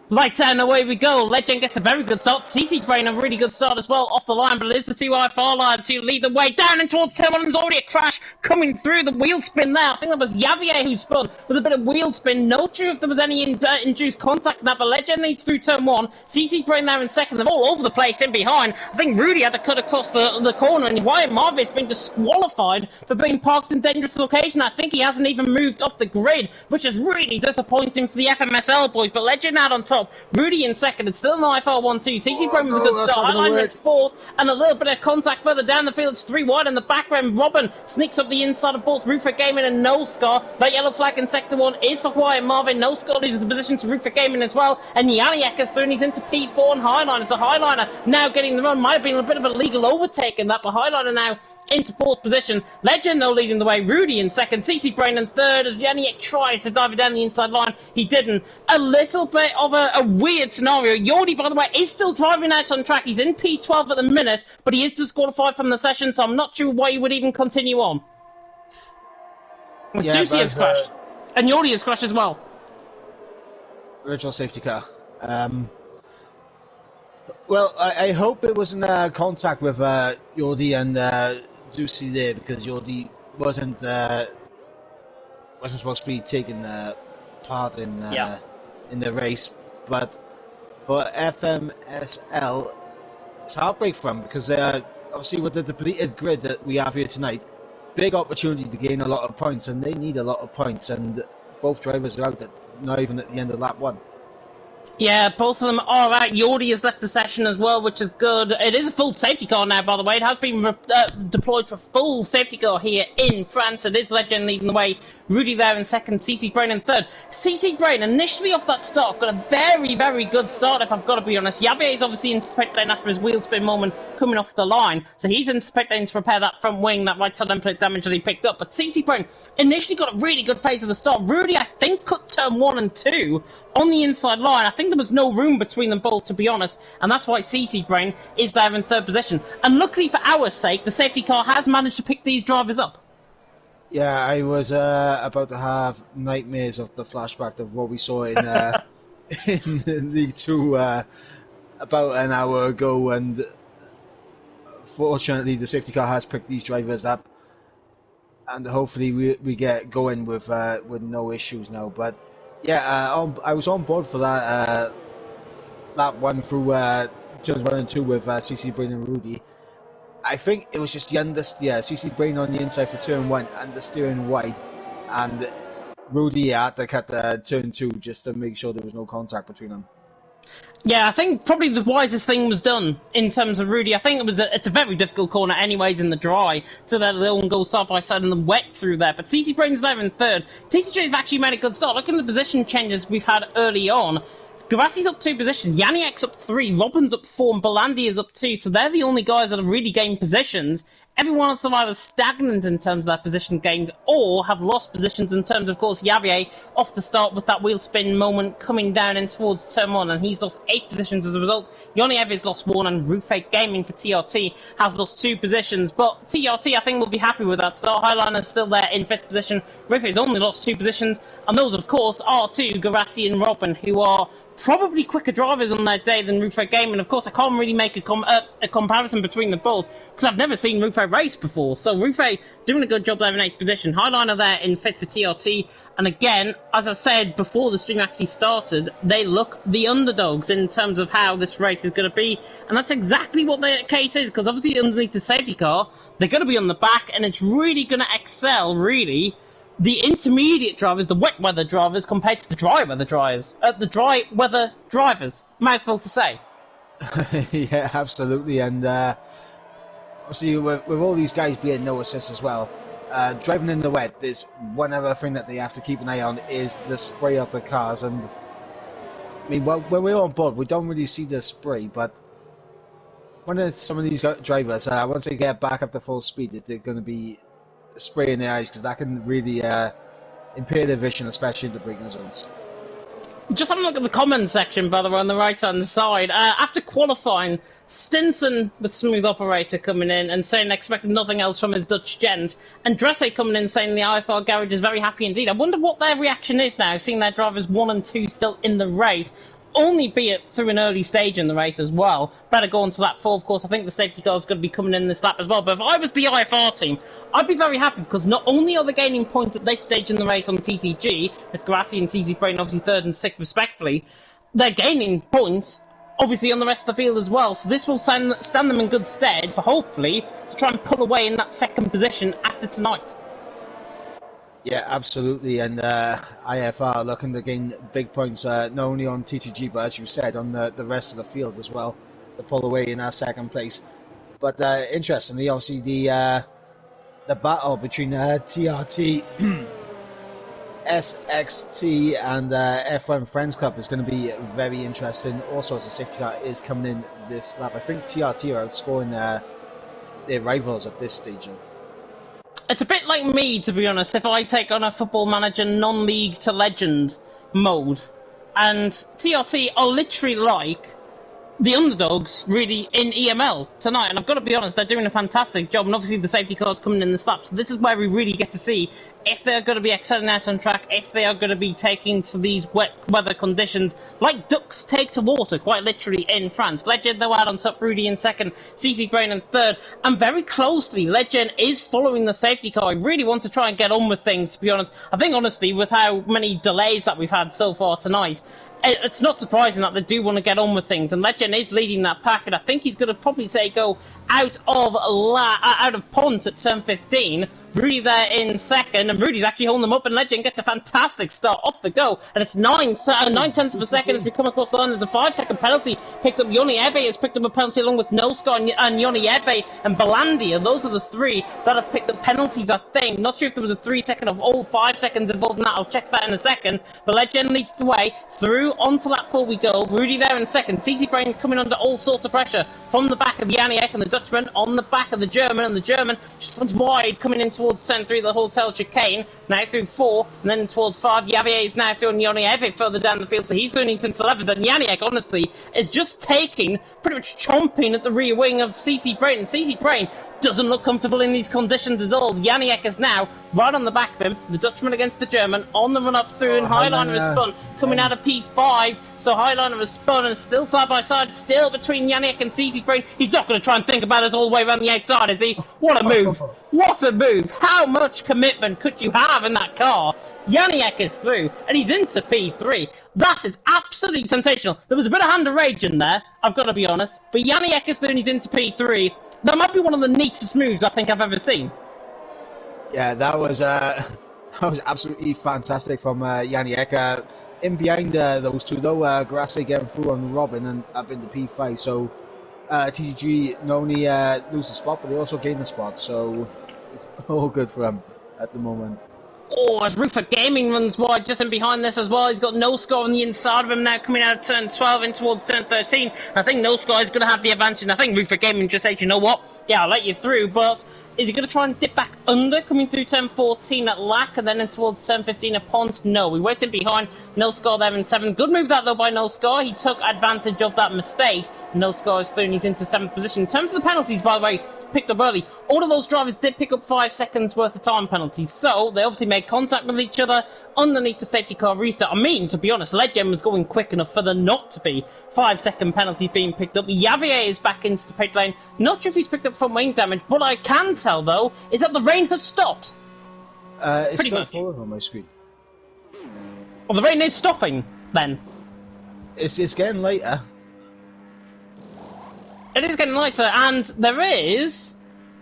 lights out and away we go. Legend gets a very good start. CC Brain a really good start as well off the line, but it is the two IFR lines who lead the way down and towards turn 1. There's already a crash coming through. The wheel spin there. I think that was Javier who spun with a bit of wheel spin. Not sure if there was any induced contact in that, but Legend leads through turn 1. CC Brain there in second. They're all over the place in behind. I think Rudy had to cut across the corner, and Wyatt Marvis been disqualified for being parked in dangerous location. I think he hasn't even moved off the grid, which is really disappointing for the FMSL boys, but Legend out on top. Rudy in second. It's still an IFR 1-2. CC Brain with a good start. Highline fourth, and a little bit of contact further down the field. It's 3 wide in the background. Robin sneaks up the inside of both Roofer Gaming and No Scar. That yellow flag in sector 1 is for Wyatt Marvin. No Scar loses the position to Roofer Gaming as well. And Yannick is through, and he's into P4 and Highliner. It's a Highliner now getting the run. Might have been a bit of a legal overtake in that, but Highliner now into 4th position. Legend, though, leading the way. Rudy in second. CC Brain in third as Yannick tries to dive it down the inside line. He didn't. A little bit of a weird scenario. Yordi, by the way, is still driving out on track. He's in P12 at the minute, but he is disqualified from the session, so I'm not sure why he would even continue on. Ducey has crashed. And Yordi has crashed as well. Virtual safety car. Well, I hope it wasn't contact with Yordi and Ducey there, because Yordi wasn't supposed to be taking part in in the race. But for FMSL, it's heartbreak for them because obviously with the depleted grid that we have here tonight, big opportunity to gain a lot of points, and they need a lot of points, and both drivers are out not even at the end of lap 1. Yeah, both of them are out. Yordi has left the session as well, which is good. It is a full safety car now, by the way. It has been deployed for full safety car here in France. It is Legend leading the way. Rudy there in second, CC Brain in third. CC Brain, initially off that start, got a very, very good start, if I've got to be honest. Javier is obviously in spec lane after his wheel spin moment coming off the line. So he's in spec lane to repair that front wing, that right side end plate damage that he picked up. But CC Brain initially got a really good phase of the start. Rudy, I think, cut turn 1 and 2 on the inside line. I think there was no room between them both, to be honest, and that's why CC Brain is there in third position. And luckily for our sake, the safety car has managed to pick these drivers up. Yeah, I was about to have nightmares of the flashback of what we saw in in League 2 about an hour ago, and fortunately the safety car has picked these drivers up, and hopefully we get going with no issues now. But yeah, I was on board for that lap 1 through turns 1 and 2 with CC Brain and Rudy. I think it was just the CC Brain on the inside for turn 1, understeering wide, and Rudy had to cut turn 2 just to make sure there was no contact between them. Yeah, I think probably the wisest thing was done in terms of Rudy. I think it's a very difficult corner anyways in the dry, so that they all go side by side and then wet through there. But CC Brain's there in third. TTJ have actually made a good start. Look at the position changes we've had early on. Gavassi's up 2 positions, Yaniak's up 3, Robin's up 4, and Bolandi is up 2, so they're the only guys that have really gained positions. Everyone else are either stagnant in terms of their position gains or have lost positions in terms of course, Javier off the start with that wheel spin moment coming down in towards turn 1, and he's lost 8 positions as a result. Yoni Evans lost 1, and Rufe Gaming for TRT has lost 2 positions, but TRT I think will be happy with that start. Highliner's still there in 5th position, Rufe's only lost 2 positions, and those of course are 2, Garassi and Robin, who are probably quicker drivers on their day than Rufe Gaming. Of course, I can't really make a comparison between the both because I've never seen Rufe race before. So Rufe doing a good job there in 8th position. Highliner there in 5th for TRT. And again, as I said before the stream actually started, they look the underdogs in terms of how this race is going to be. And that's exactly what the case is, because obviously underneath the safety car, they're going to be on the back, and it's really going to excel, really, the intermediate drivers, the wet weather drivers, compared to the dry weather drivers. Mouthful to say. Yeah, absolutely. And obviously, with all these guys being no assist as well, driving in the wet, there's one other thing that they have to keep an eye on is the spray of the cars. And I mean, when we're on board, we don't really see the spray, but some of these drivers, once they get back up to full speed, they're going to be spray in their eyes, because that can really impair their vision, especially in the braking zones. Just having a look at the comments section, by the way, on the right-hand side. After qualifying, Stinson with Smooth Operator coming in and saying expected nothing else from his Dutch gents, and Dresse coming in saying the IFR garage is very happy indeed. I wonder what their reaction is now, seeing their drivers 1 and 2 still in the race. Only be it through an early stage in the race as well. Better go on to lap 4, of course. I think the safety car is going to be coming in this lap as well. But if I was the IFR team, I'd be very happy, because not only are they gaining points at this stage in the race on TTG, with Grassi and CZ Brain obviously 3rd and 6th respectively, they're gaining points, obviously, on the rest of the field as well. So this will stand them in good stead for, hopefully, to try and pull away in that 2nd position after tonight. Yeah, absolutely, and IFR looking to gain big points, not only on TTG, but as you said, on the rest of the field as well, to pull away in our 2nd place. But interestingly, obviously, the battle between TRT, SXT, and F1 Friends Club is going to be very interesting. Also, as the safety car is coming in this lap, I think TRT are outscoring their rivals at this stage. It's a bit like me, to be honest, if I take on a Football Manager non-league to legend mode. And TRT are literally like the underdogs, really, in EML tonight. And I've got to be honest, they're doing a fantastic job. And obviously the safety car's coming in the slap. So this is where we really get to see if they're going to be excelling out on track, if they are going to be taking to these wet weather conditions like ducks take to water, quite literally in France. Legend, though, out on top, Rudy in second, CC Brain in third, and very closely, Legend is following the safety car. I really want to try and get on with things, to be honest. I think, honestly, with how many delays that we've had so far tonight, it's not surprising that they do want to get on with things, and Legend is leading that pack, and I think he's going to probably say go out of Pont at turn 15. Rudy there in second, and Rudy's actually holding them up, and Legend gets a fantastic start off the go, and it's 9/10 of a second as we come across the line. There's a 5-second penalty picked up. Yoni Eve has picked up a penalty along with Noscar and Yoni Eve and Balandi, and those are the three that have picked up penalties, I think. Not sure if there was a 3-second of all 5 seconds involved in that. I'll check that in a second, but Legend leads the way through onto lap 4 we go. Rudy there in second. CC Brain's coming under all sorts of pressure from the back of Janiek and the Dutchman on the back of the German, and the German just runs wide coming in towards turn 3, the hotel chicane, now through 4, and then towards 5. Javier is now throwing Yoni Eve further down the field, so he's learning since 11th, and Janiek, honestly, is just taking, pretty much chomping at the rear wing of CC Brain, and CC Brain doesn't look comfortable in these conditions at all. Janiek is now right on the back of him, the Dutchman against the German, on the run up through, and Highliner has spun, coming out of P5, so Highliner has spun, and still side by side, still between Janiek and CC Brain. He's not going to try and think about us all the way around the outside, is he? What a move! What a move! How much commitment could you have in that car? Janiek is through, and he's into P3. That is absolutely sensational. There was a bit of hand of rage in there, I've got to be honest, but Janiek is through and he's into P3. That might be one of the neatest moves I think I've ever seen. Yeah, that was absolutely fantastic from Janiek. In behind those two, though, Grassi getting through on Robin and up into P5, so TTG not only lose the spot, but they also gain the spot, so it's all good for them at the moment. Oh, as Roofer Gaming runs wide just in behind this as well. He's got No Score on the inside of him now, coming out of turn 12 in towards turn 13. I think No Score is going to have the advantage, and I think Roofer Gaming just says, you know what, yeah, I'll let you through, but is he going to try and dip back under, coming through turn 14 at Lack, and then in towards turn 15 at Pont? No, we waiting behind. No Score there in 7th. Good move that, though, by No Score. He took advantage of that mistake. No Score is through, and he's into 7th position. In terms of the penalties, by the way, picked up early. All of those drivers did pick up 5 seconds worth of time penalties, so they obviously made contact with each other underneath the safety car restart. I mean, to be honest, Legend was going quick enough for there not to be 5-second penalties being picked up. Javier is back into the pit lane. Not sure if he's picked up front wing damage. What I can tell, though, is that the rain has stopped. It's still falling on my screen. Well, the rain is stopping, then. It's getting later. It is getting lighter, and there is...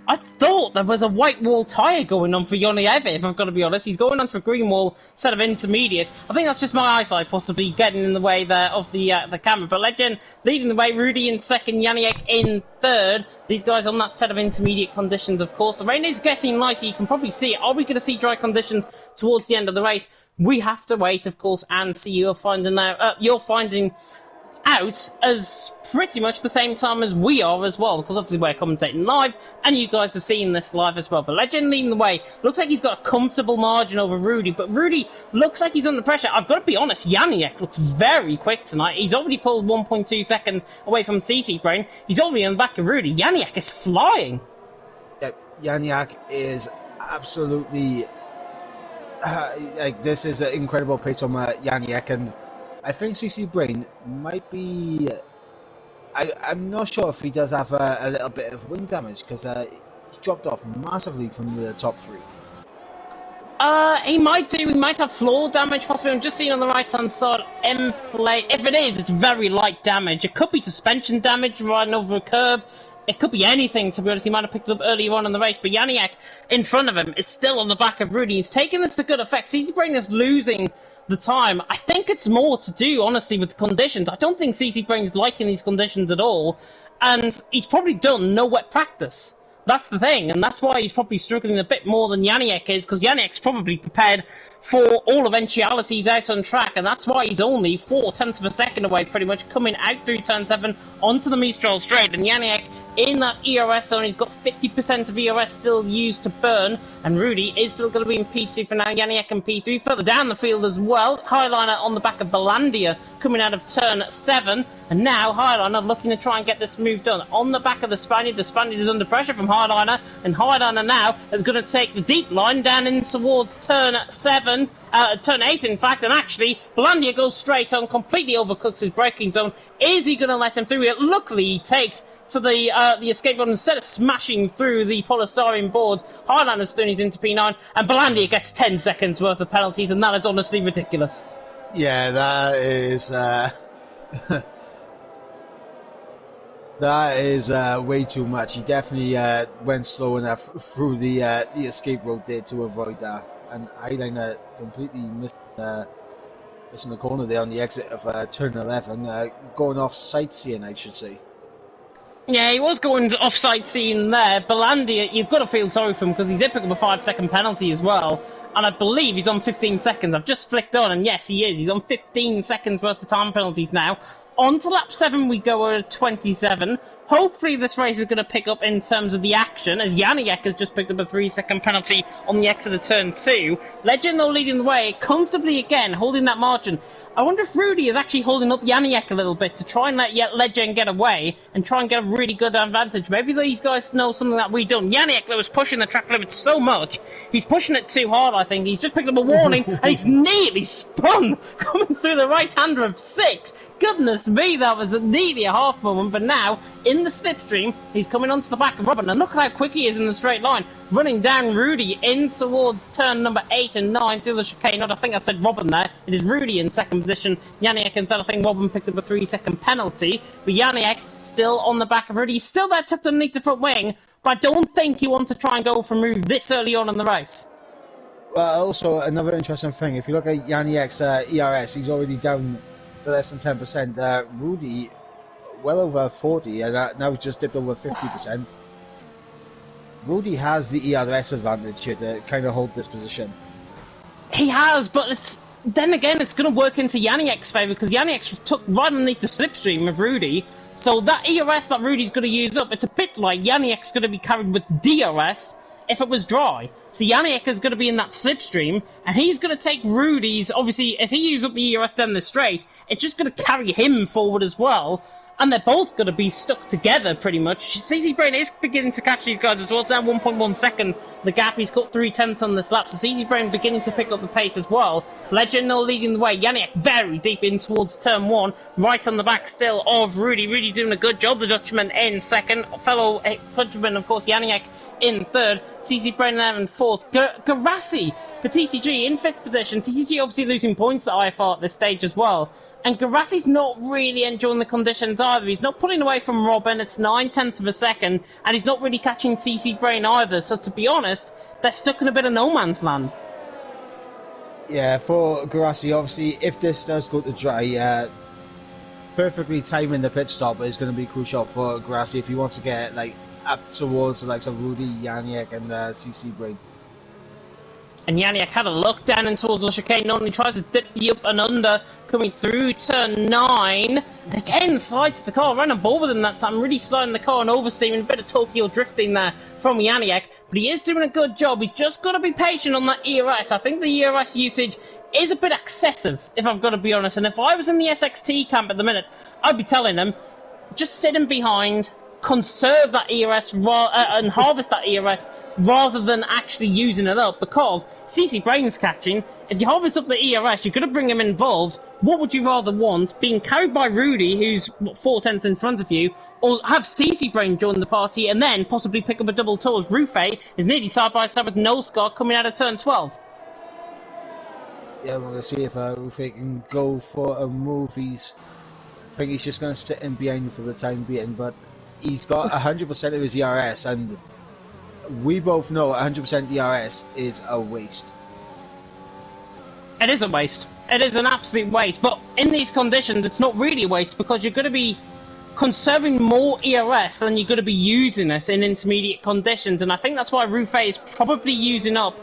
I thought there was a white wall tyre going on for Yoni Eve, if I've got to be honest. He's going onto a green wall instead of intermediate. I think that's just my eyesight possibly getting in the way there of the camera. But Legend leading the way, Rudy in second, Janiek in third. These guys on that set of intermediate conditions, of course. The rain is getting lighter, you can probably see it. Are we going to see dry conditions towards the end of the race? We have to wait, of course, and see. You're finding out as pretty much the same time as we are as well, because obviously we're commentating live and you guys are seeing this live as well. But Legend leading the way, looks like he's got a comfortable margin over Rudy, but Rudy looks like he's under pressure. I've got to be honest, Janiek looks very quick tonight. He's already pulled 1.2 seconds away from CC Brain. He's already on the back of Rudy. Janiek is flying. Yeah, Janiek is absolutely this is an incredible pace from Janiek, and I think CC Brain might be... I'm not sure if he does have a little bit of wing damage, because he's dropped off massively from the top 3. He might do. He might have floor damage, possibly. I'm just seeing on the right-hand side, M-play. If it is, it's very light damage. It could be suspension damage riding over a curb. It could be anything, to be honest. He might have picked it up earlier on in the race, but Janiek in front of him is still on the back of Rudy. He's taking this to good effect. CC Brain is losing the time. I think it's more to do, honestly, with the conditions. I don't think CC Brain is liking these conditions at all, and he's probably done no wet practice. That's the thing, and that's why he's probably struggling a bit more than Janiek is, because Janiek's probably prepared for all eventualities out on track, and that's why he's only 0.4 of a second away, pretty much, coming out through turn 7 onto the Mistral straight, and Janiek in that ERS zone. He's got 50% of ERS still used to burn, and Rudy is still going to be in P2 for now. Janiak and P3 further down the field as well. Highliner on the back of Belandia coming out of turn 7, and now Highliner looking to try and get this move done on the back of the Spaniard. The Spaniard is under pressure from Highliner, and Highliner now is going to take the deep line down in towards turn 7. Turn 8 in fact, and actually Belandia goes straight on, completely overcooks his braking zone. Is he going to let him through it? Luckily he takes to the escape road instead of smashing through the polystyrene boards. Highlander Stoney's into P9, and Belandia gets 10 seconds worth of penalties, and that is honestly ridiculous. Yeah, that is that is way too much. He definitely went slow enough through the escape road there to avoid that. And Highliner completely missing the corner there on the exit of turn 11, going off sightseeing, I should say. Yeah, he was going off sightseeing there. Belandia, you've got to feel sorry for him because he did pick up a 5-second penalty as well. And I believe he's on 15 seconds. I've just flicked on, and yes, he is. He's on 15 seconds worth of time penalties now. On to lap 7 we go at 27. Hopefully this race is going to pick up in terms of the action, as Janiak has just picked up a 3-second penalty on the exit of turn 2. Legend though leading the way comfortably again, holding that margin. I wonder if Rudy is actually holding up Janiak a little bit to try and let Legend get away and try and get a really good advantage. Maybe these guys know something that we don't. Janiak though is pushing the track limit so much, he's pushing it too hard, I think. He's just picked up a warning and he's nearly spun coming through the right-hander of 6. Goodness me, that was nearly a half moment, but now, in the slipstream, he's coming onto the back of Robin, and look at how quick he is in the straight line, running down Rudy in towards turn number 8 and 9 through the chicane. I think I said Robin there. It is Rudy in second position, Janiak in third. I think Robin picked up a 3-second penalty, but Janiak still on the back of Rudy. He's still there tucked underneath the front wing, but I don't think you want to try and go for a move this early on in the race. Well, also, another interesting thing, if you look at Janiak's ERS, he's already down to less than 10%. Rudy, well over 40, and now just dipped over 50%. Rudy has the ERS advantage here to kind of hold this position. He has, but then again, it's going to work into Janiak's favour, because Janiak took right underneath the slipstream of Rudy, so that ERS that Rudy's going to use up, it's a bit like Janiak's going to be carried with DRS if it was dry. So Janiak is going to be in that slipstream, and he's going to take Rudy's, obviously, if he uses up the ERS down the straight, it's just going to carry him forward as well, and they're both going to be stuck together, pretty much. CC Brain is beginning to catch these guys as well, down 1.1 seconds, the gap, he's cut 3/10 on this lap, so CC Brain beginning to pick up the pace as well. Legend now leading the way, Janiak very deep in towards turn 1, right on the back still of Rudy. Rudy doing a good job, the Dutchman in second, fellow countryman, of course, Janiak in third, CC Brain in fourth, Garassi for TTG in 5th position. TTG obviously losing points to IFR at this stage as well, and Garassi's not really enjoying the conditions either. He's not pulling away from Robin, it's 9/10 of a second, and he's not really catching CC Brain either, so to be honest, they're stuck in a bit of no man's land. Yeah, for Garassi, obviously, if this does go to dry, perfectly timing the pit stop is going to be crucial for Garassi if he wants to get up towards the likes of Rudy, Janiak, and CC Brain. And Janiak had a look down in towards the chicane, not only tries to dip the up and under, coming through turn 9, again slides the car, ran on board with him that time, really sliding the car and oversteering, a bit of Tokyo drifting there from Janiak, but he is doing a good job. He's just got to be patient on that ERS. I think the ERS usage is a bit excessive, if I've got to be honest, and if I was in the SXT camp at the minute, I'd be telling them, just sit him behind, conserve that ERS and harvest that ERS rather than actually using it up, because CC Brain's catching. If you harvest up the ERS, you're going to bring him involved. What would you rather want? Being carried by Rudy, who's 4/10 in front of you, or have CC Brain join the party and then possibly pick up a double toe as Rufe is nearly side by side with No Scar coming out of turn 12. Yeah, we're going to see if Rufe can go for a move. I think he's just going to sit in behind for the time being, but he's got 100% of his ERS, and we both know 100% ERS is a waste. It is a waste. It is an absolute waste. But in these conditions, it's not really a waste, because you're going to be conserving more ERS than you're going to be using it in intermediate conditions. And I think that's why Rufe is probably using up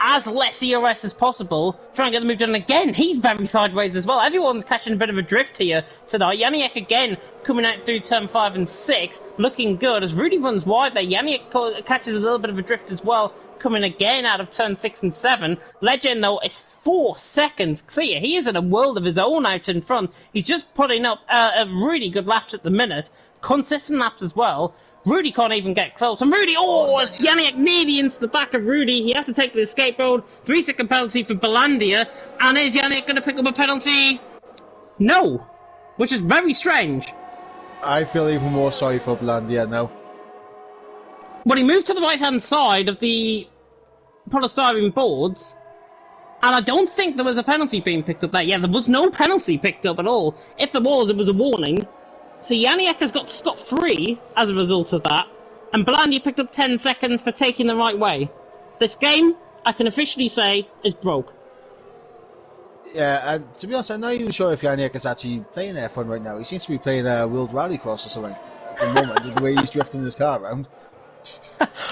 as less ERS as possible, try and get the move done. Again, he's very sideways as well. Everyone's catching a bit of a drift here tonight. Yaniek again coming out through turn 5 and 6, looking good as Rudy runs wide there. Yaniek catches a little bit of a drift as well, coming again out of turn 6 and 7. Legend, though, is 4 seconds clear. He is in a world of his own out in front. He's just putting up a really good laps at the minute. Consistent laps as well. Rudy can't even get close. And Rudy, Yaniek nearly into the back of Rudy. He has to take the escape road. 3-second penalty for Belandia. And is Yaniek going to pick up a penalty? No. Which is very strange. I feel even more sorry for Belandia now. Well, he moved to the right-hand side of the polystyrene boards. And I don't think there was a penalty being picked up there. Yeah, there was no penalty picked up at all. If there was, it was a warning. So Yaniek has got scot-free as a result of that, and Belandia picked up 10 seconds for taking the right way. This game, I can officially say, is broke. Yeah, and to be honest, I'm not even sure if Yaniek is actually playing F1 right now. He seems to be playing World Rallycross or something at the moment, the way he's drifting his car around.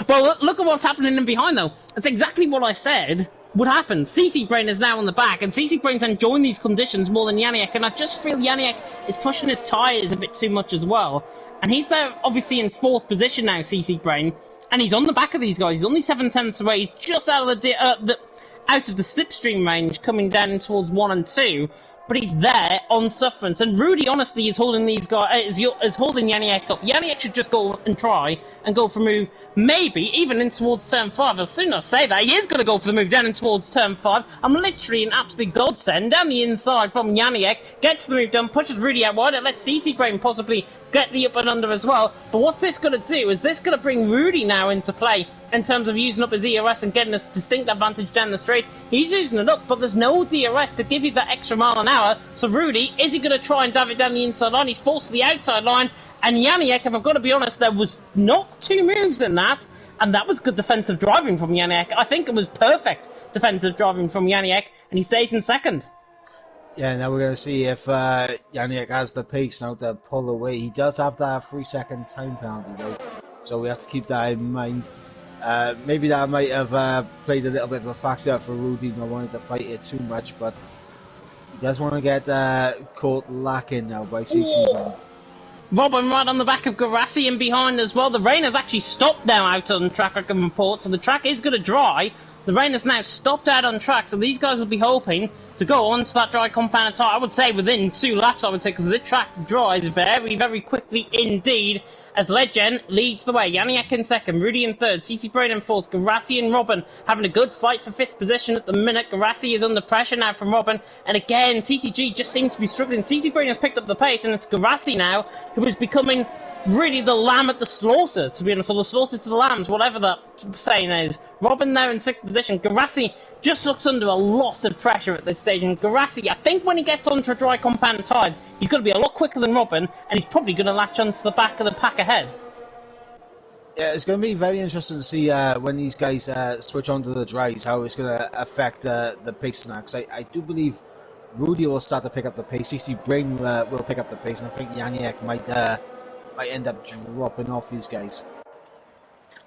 Well, look at what's happening in behind, though. That's exactly what I said would happen. CC Brain is now on the back, and CC Brain's enjoying these conditions more than Yaniek, and I just feel Yaniek is pushing his tyres a bit too much as well. And he's there, obviously, in 4th position now, CC Brain, and he's on the back of these guys. He's only 7 tenths away. He's just out of the slipstream range, coming down towards 1 and 2. But he's there on sufferance, and Rudy honestly is holding these guys, is holding Yaniek up. Yaniek should just go and try and go for a move, maybe even in towards turn 5. As soon as I say that, he is going to go for the move down in towards turn 5. I'm literally an absolute godsend down the inside from Yaniek, gets the move done, pushes Rudy out wide, and lets CC Brain possibly get the up and under as well. But what's this going to do? Is this going to bring Rudy now into play in terms of using up his ERS and getting a distinct advantage down the straight? He's using it up, but there's no DRS to give you that extra mile an hour. So Rudy, is he going to try and dive it down the inside line? He's forced to the outside line. And Yaniek, if I've got to be honest, there was not 2 moves in that. And that was good defensive driving from Yaniek. I think it was perfect defensive driving from Yaniek. And he stays in 2nd. Yeah, now we're going to see if Yaniek has the pace now to pull away. He does have that 3-second time penalty, though. So we have to keep that in mind. Maybe that might have played a little bit of a factor for Rudy not wanting to fight it too much, but he does want to get caught lacking now by CC. Robin right on the back of Garassi in behind as well. The rain has actually stopped now out on track, I can report, so the track is going to dry. The rain has now stopped out on track, so these guys will be hoping to go on to that dry compound tire. I would say within 2 laps, I would say, because the track dries very, very quickly indeed. As Legend leads the way. Yaniek in 2nd, Rudy in 3rd, CC Brain in 4th, Garassi and Robin having a good fight for 5th position at the minute. Garassi is under pressure now from Robin, and again, TTG just seems to be struggling. CC Brain has picked up the pace, and it's Garassi now who is becoming really the lamb at the slaughter, to be honest, or the slaughter to the lambs, whatever that saying is. Robin now in 6th position. Garassi just looks under a lot of pressure at this stage, and Garassi, I think when he gets onto a dry compound tires, he's going to be a lot quicker than Robin, and he's probably going to latch onto the back of the pack ahead. Yeah, it's going to be very interesting to see when these guys switch onto the dries, how it's going to affect the pace now, because I do believe Rudy will start to pick up the pace, CC Brain will pick up the pace, and I think Yaniek might end up dropping off these guys.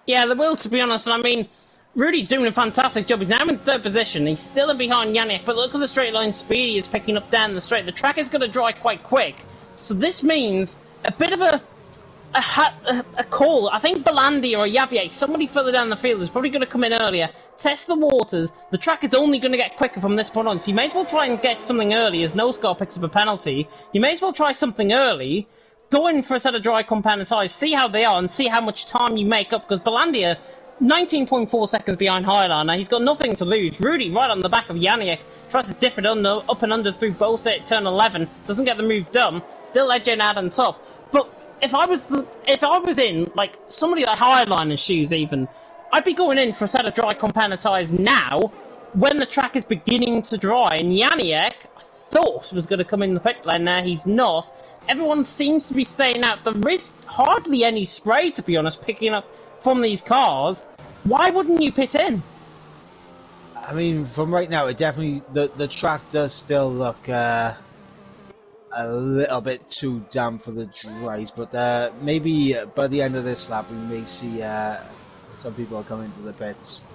Yeah, they will, to be honest, and I mean, Rudy's doing a fantastic job. He's now in 3rd position. He's still in behind Yaniek, but look at the straight line speed he is picking up down the straight. The track is going to dry quite quick, so this means a bit of a call. I think Belandia or Javier, somebody further down the field, is probably going to come in earlier, test the waters. The track is only going to get quicker from this point on, so you may as well try and get something early as No Scar picks up a penalty. You may as well try something early, go in for a set of dry compound tires, see how they are, and see how much time you make up, because Belandia 19.4 seconds behind Highliner. He's got nothing to lose. Rudy right on the back of Yaniek. Tries to dip it up and under through both at turn 11. Doesn't get the move done. Still Legend out on top. But if I was in like somebody like Highliner's shoes even, I'd be going in for a set of dry compound tires now when the track is beginning to dry. And Yaniek, I thought was going to come in the pit lane there. He's not. Everyone seems to be staying out. There is hardly any spray, to be honest, picking up from these cars. Why wouldn't you pit in? I mean, from right now, it definitely the track does still look a little bit too damp for the dries, but maybe by the end of this lap we may see some people come into the pits.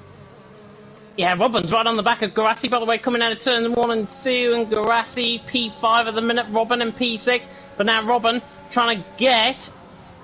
Yeah, Robin's right on the back of Garassi, by the way, coming out of turns 1 and 2, and Garassi P5 at the minute, Robin in P6, but now Robin trying to get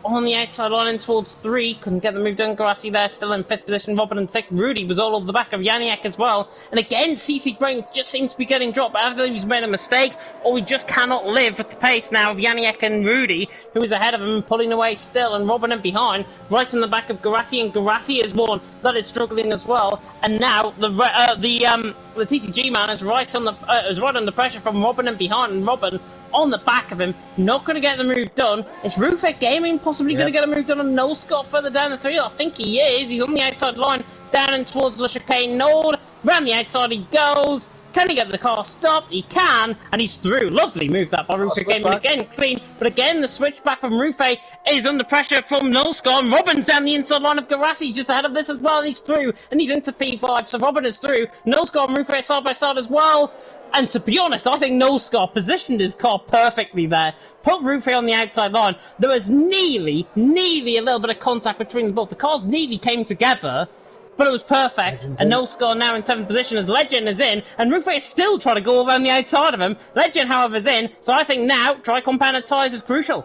on the outside line in towards 3, couldn't get the move done. Garassi there, still in 5th position, Robin in 6th. Rudy was all over the back of Janiak as well. And again, CC Brain just seems to be getting dropped. I believe he's made a mistake, or we just cannot live at the pace now of Janiak and Rudy, who is ahead of him, pulling away still, and Robin in behind, right in the back of Garassi, and Garassi is one that is struggling as well. And now the TTG man is right under pressure from Robin in behind, and Robin on the back of him, not going to get the move done. Is Rufek Gaming possibly going to get a move done on No Scott further down the field? I think he is. He's on the outside line, down and towards the chicane node. Round the outside he goes. Can he get the car stopped? He can, and he's through. Lovely move that by Rufek Gaming. Again, clean. But again, the switch back from Rufek is under pressure from No Scott. And Robin's down the inside line of Garassi, just ahead of this as well, and he's through. And he's into P5, so Robin is through. No Scott and Rufek side by side as well. And to be honest, I think No Scott positioned his car perfectly there. Put Rufy on the outside line. There was nearly a little bit of contact between them both. The cars nearly came together, but it was perfect. And No Scott now in 7th position as Legend is in, and Rufy is still trying to go around the outside of him. Legend, however, is in, so I think now tri-compounded tyres is crucial.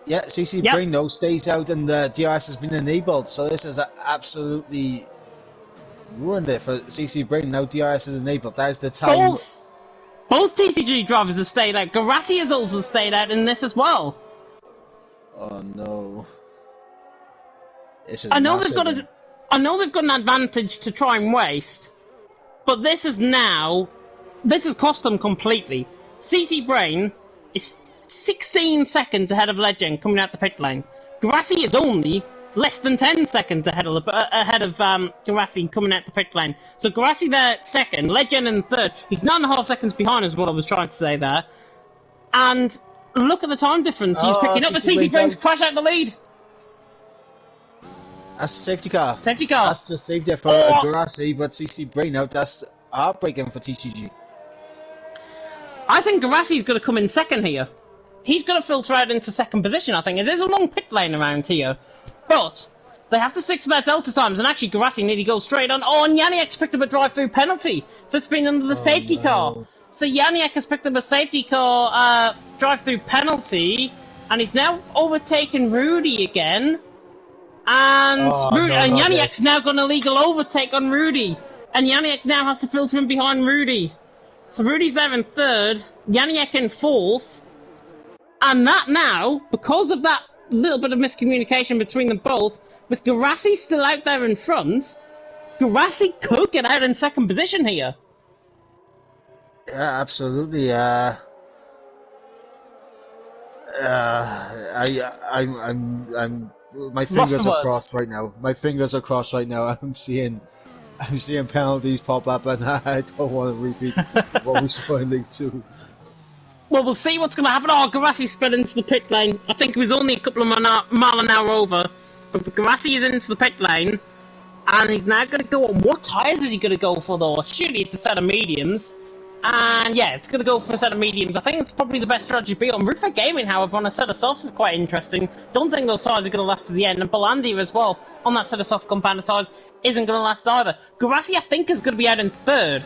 Yeah, CC Brain, though, stays out, and the DRS has been enabled, so this is absolutely ruined it for CC Brain. Now DRS is enabled. That is the time. Both TTG drivers have stayed out. Garassi has also stayed out in this as well. Oh no! I know they've got an advantage to try and waste, but this has cost them completely. CC Brain is 16 seconds ahead of Legend coming out the pit lane. Garassi is only less than 10 seconds ahead of Garassi coming out the pit lane. So Garassi there second, Legend in third. He's 9.5 seconds behind is what I was trying to say there. And look at the time difference. He's picking up the CC Brain's crash out the lead. That's a safety car. Safety car. That's just safety for Garassi, but CC Brain out. That's heartbreaking for TTG. I think Garassi's going to come in second here. He's going to filter out into second position, I think. There's a long pit lane around here. But they have to stick to their delta times, and actually Garassi nearly goes straight on. Oh, and Janiak's picked up a drive-through penalty for spinning under the safety car. So Janiak has picked up a safety car drive-through penalty, and he's now overtaken Rudy again. And Janiak's now got an illegal overtake on Rudy. And Janiak now has to filter in behind Rudy. So Rudy's there in third, Janiak in fourth. And that now, because of that little bit of miscommunication between them both, with Garassi still out there in front, Garassi could get out in second position here. Yeah, absolutely. I'm my fingers are crossed right now. My fingers are crossed right now. I'm seeing penalties pop up, and I don't want to repeat what we saw in League 2. Well, we'll see what's going to happen. Oh, Garassi sped into the pit lane. I think it was only a couple of mile an hour over. But Garassi is into the pit lane. And he's now going to go on. What tyres is he going to go for, though? Surely it's a set of mediums. And yeah, it's going to go for a set of mediums. I think it's probably the best strategy to be on. Rufek Gaming, however, on a set of softs is quite interesting. Don't think those tyres are going to last to the end. And Balandia as well, on that set of soft compounded tyres, isn't going to last either. Garassi, I think, is going to be out in third.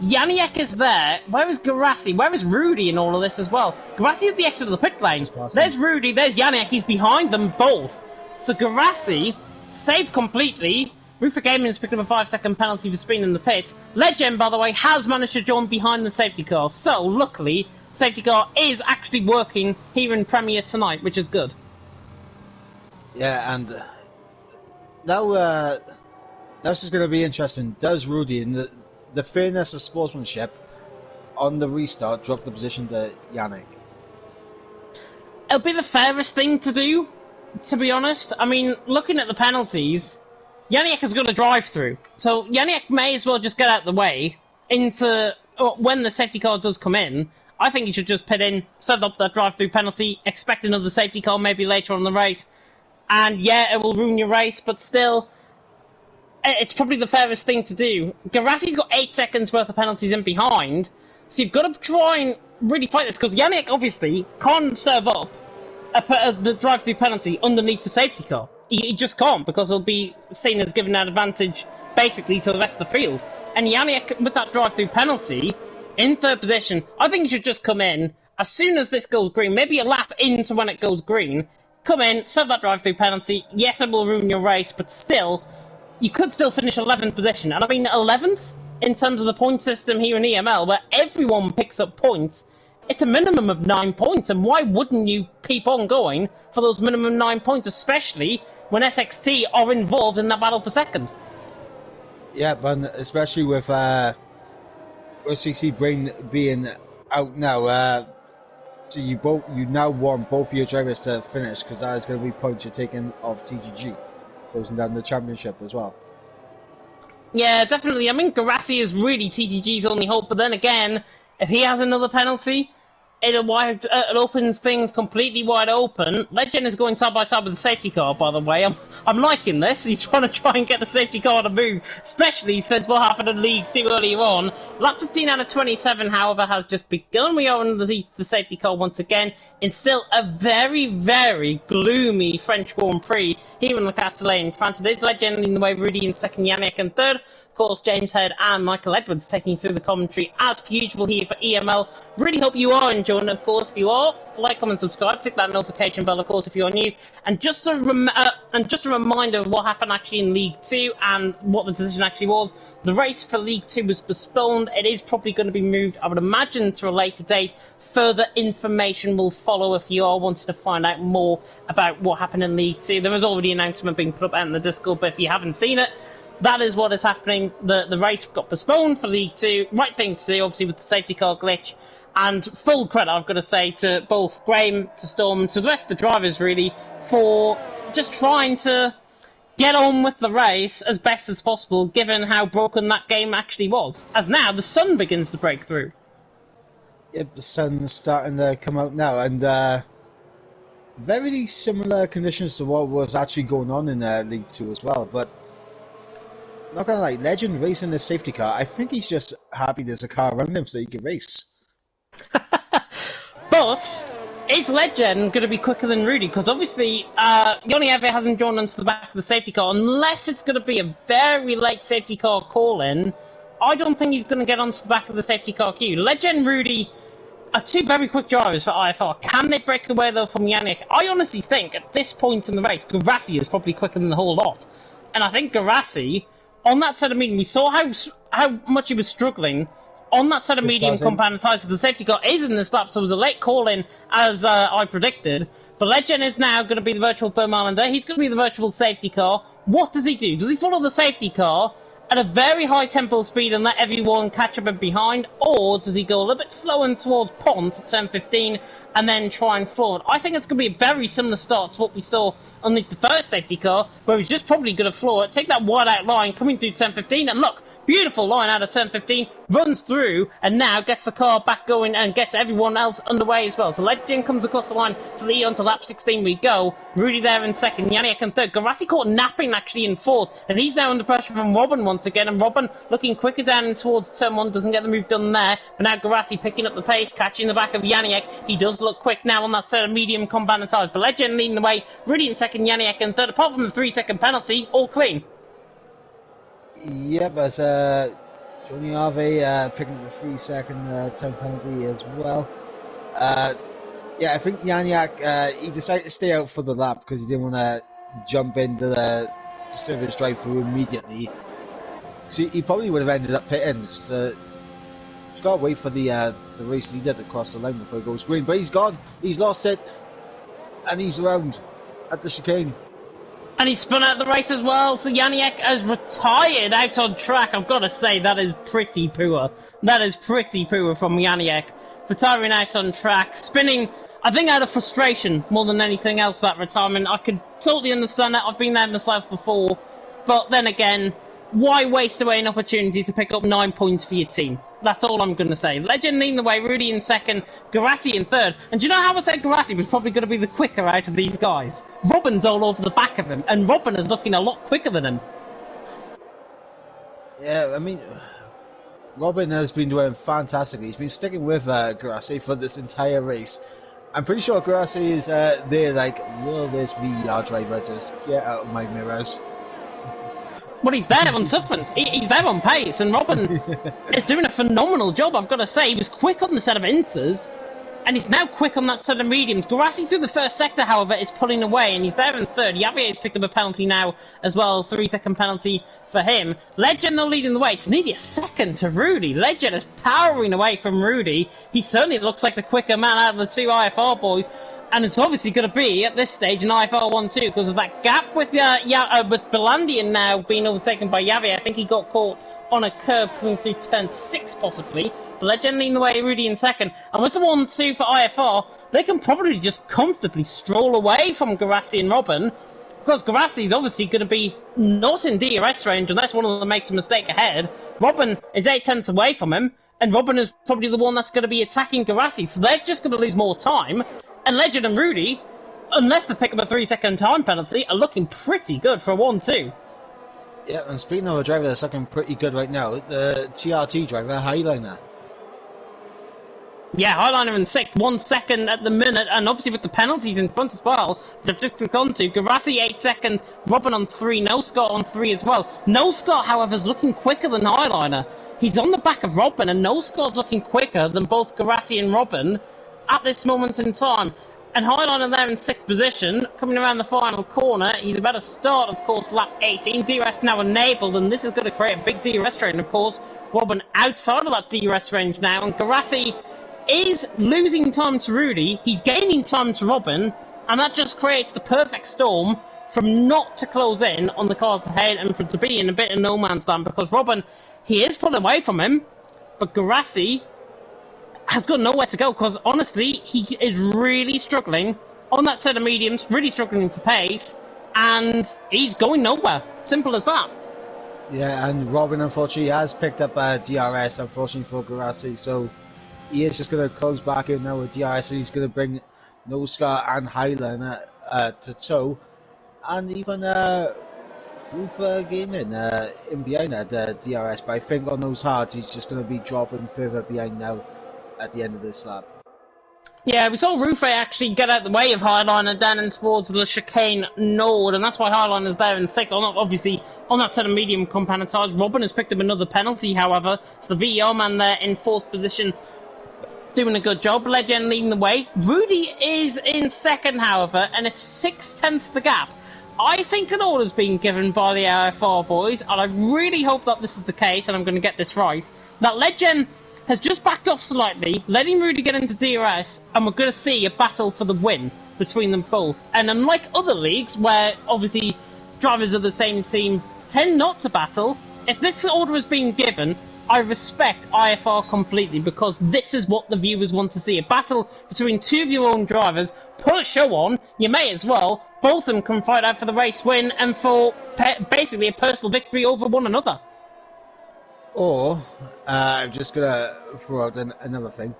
Janiak is there. Where is Garassi? Where is Rudy in all of this as well? Garassi is the exit of the pit lane. There's Rudy, there's Janiak. He's behind them both. So Garassi, saved completely. Rufek Gaming has picked up a 5-second penalty for speeding in the pit. Legend, by the way, has managed to join behind the safety car. So, luckily, safety car is actually working here in Premier tonight, which is good. Yeah, and now this is going to be interesting. Does Rudy, in the fairness of sportsmanship, on the restart, drop the position to Janiak? It'll be the fairest thing to do, to be honest. I mean, looking at the penalties, Janiak has got a drive-through, so Janiak may as well just get out of the way into when the safety car does come in. I think he should just pit in, set up that drive-through penalty, expect another safety car maybe later on in the race, and yeah, it will ruin your race, but still, it's probably the fairest thing to do. Garassi's got 8 seconds worth of penalties in behind, so you've got to try and really fight this, because Janiak obviously can't serve up the drive-through penalty underneath the safety car. He just can't, because he'll be seen as giving that advantage basically to the rest of the field. And Yannick, with that drive-through penalty, in third position, I think he should just come in as soon as this goes green, maybe a lap into when it goes green. Come in, serve that drive-through penalty. Yes, it will ruin your race, but still, you could still finish 11th position. And I mean, 11th in terms of the point system here in EML, where everyone picks up points. It's a minimum of 9 points, and why wouldn't you keep on going for those minimum 9 points, especially when SXT are involved in that battle for second? Yeah, but especially with OCC Brain being out now, so you now want both of your drivers to finish, because that is going to be points you're taking off TTG, closing down the championship as well. Yeah, definitely. I mean, Garassi is really TTG's only hope, but then again, if he has another penalty, it opens things completely wide open. Legend is going side by side with the safety car, by the way. I'm liking this. He's trying to get the safety car to move, especially since what happened in League 2 earlier on. Lap 15 out of 27, however, has just begun. We are under the safety car once again in still a very, very gloomy French Grand Prix here in Le Castellet in France. It is Legend leading the way, Rudy in second, Yannick in third. Of course, James Head and Michael Edwards taking you through the commentary as per usual here for EML. Really hope you are enjoying it, of course. If you are, like, comment, subscribe, click that notification bell, of course, if you're new. And just a reminder of what happened actually in League 2 and what the decision actually was. The race for League 2 was postponed. It is probably going to be moved, I would imagine, to a later date. Further information will follow if you are wanting to find out more about what happened in League 2. There is already an announcement being put up out in the Discord, but if you haven't seen it, that is what is happening. The race got postponed for League 2. Right thing to do, obviously, with the safety car glitch. And full credit, I've got to say, to both Graham, to Storm, to the rest of the drivers, really, for just trying to get on with the race as best as possible, given how broken that game actually was. As now, the sun begins to break through. Yep, the sun's starting to come out now, and very similar conditions to what was actually going on in League 2 as well, but not gonna lie, Legend racing the safety car, I think he's just happy there's a car around him so he can race. But is Legend going to be quicker than Rudy? Because obviously, Yoni Eve hasn't joined onto the back of the safety car unless it's going to be a very late safety car call-in. I don't think he's going to get onto the back of the safety car queue. Legend and Rudy are two very quick drivers for IFR. Can they break away though from Yannick? I honestly think at this point in the race, Garassi is probably quicker than the whole lot. And I think Garassi, on that set of medium, we saw how much he was struggling. On that set of medium compound tyres, the safety car is in this lap, so it was a late call-in, as I predicted. But Legend is now going to be the virtual Boom Islander. He's going to be the virtual safety car. What does he do? Does he follow the safety car at a very high tempo speed and let everyone catch up and behind? Or does he go a little bit slow and towards Ponce at turn 15 and then try and floor it? I think it's going to be a very similar start to what we saw on the first safety car, where he's just probably going to floor it, take that wide out line coming through turn 15, and look, beautiful line out of turn 15, runs through, and now gets the car back going and gets everyone else underway as well. So Legend comes across the line to lead on to lap 16 we go. Rudy there in second, Yannick in third. Garassi caught napping actually in fourth, and he's now under pressure from Robin once again, and Robin looking quicker down towards turn 1, doesn't get the move done there, but now Garassi picking up the pace, catching the back of Yannick. He does look quick now on that set of medium compound tyres, but Legend leading the way, Rudy in second, Yannick in third. Apart from the 3-second penalty, all clean. Yep, as Johnny Harvey picking up the 3-second time penalty as well. Yeah, I think Yannick, he decided to stay out for the lap because he didn't want to jump into the service drive-through immediately. So he probably would have ended up pitting. So he's got to wait for the race leader to cross the line before he goes green. But he's gone, he's lost it, and he's around at the chicane. And he spun out the race as well, so Yannick has retired out on track. I've got to say, that is pretty poor. That is pretty poor from Yannick. Retiring out on track, spinning, I think out of frustration more than anything else, that retirement. I could totally understand that. I've been there myself before. But then again, why waste away an opportunity to pick up 9 points for your team? That's all I'm going to say. Legend leading the way, Rudy in second, Garassi in third. And do you know how I said Garassi was probably going to be the quicker out of these guys? Robin's all over the back of him, and Robin is looking a lot quicker than him. Yeah, I mean, Robin has been doing fantastically. He's been sticking with Garassi for this entire race. I'm pretty sure Garassi is there like, will this VR driver just get out of my mirrors? Well, he's there untoughened. He's there on pace, and Robin is doing a phenomenal job, I've got to say. He was quick on the set of inters, and he's now quick on that set of mediums. Garassi through the first sector, however, is pulling away, and he's there in third. Javier's picked up a penalty now as well, 3-second penalty for him. Legend, though, leading the way. It's nearly a second to Rudy. Legend is powering away from Rudy. He certainly looks like the quicker man out of the two IFR boys. And it's obviously going to be, at this stage, an IFR 1-2 because of that gap with Belandian now being overtaken by Javier. I think he got caught on a curb coming through turn 6, possibly. But Legend leading the way, Rudy in second. And with the 1-2 for IFR, they can probably just comfortably stroll away from Garassi and Robin, because Garassi is obviously going to be not in DRS range unless one of them makes a mistake ahead. Robin is 8 tenths away from him, and Robin is probably the one that's going to be attacking Garassi, so they're just going to lose more time. And Legend and Rudy, unless they pick up a 3-second time penalty, are looking pretty good for a 1-2. Yeah, and speaking of a driver that's looking pretty good right now, the TRT driver, Highliner. Yeah, Highliner in 6th, 1 second at the minute, and obviously with the penalties in front as well, they've just clicked on to. Garassi 8 seconds, Robin on 3, No Scott on 3 as well. No Scott, however, is looking quicker than Highliner. He's on the back of Robin, and No Scott's looking quicker than both Garassi and Robin at this moment in time. And Highliner there in 6th position, coming around the final corner. He's about to start, of course, lap 18. DRS now enabled, and this is going to create a big DRS range, of course. Robin outside of that DRS range now, and Garassi is losing time to Rudy. He's gaining time to Robin, and that just creates the perfect storm from not to close in on the cars ahead and for to be in a bit of no man's land, because Robin, he is pulling away from him, but Garassi has got nowhere to go, because honestly, he is really struggling on that set of mediums, really struggling for pace, and he's going nowhere. Simple as that. Yeah, and Robin, unfortunately, has picked up DRS, unfortunately for Garassi, so he is just going to close back in now with DRS, and he's going to bring Noscar and Highliner to tow, and even Rufa Gaming in behind at DRS, but I think on those hards, he's just going to be dropping further behind now at the end of this lap. Yeah, we saw Rufe actually get out the way of Highliner down in towards the chicane node, and that's why Highliner's there in 6th. Obviously, on that set of medium compound tires, Robin has picked up another penalty, however, so the VER man there in 4th position doing a good job. Legend leading the way. Rudy is in 2nd, however, and it's 6 tenths the gap. I think an order's been given by the IFR boys, and I really hope that this is the case, and I'm going to get this right, that Legend has just backed off slightly, letting Rudy get into DRS, and we're going to see a battle for the win between them both. And unlike other leagues, where obviously drivers of the same team tend not to battle, if this order has been given, I respect IFR completely, because this is what the viewers want to see. A battle between two of your own drivers, put a show on, you may as well, both of them can fight out for the race win and for basically a personal victory over one another. Or, I'm just going to throw out another thing.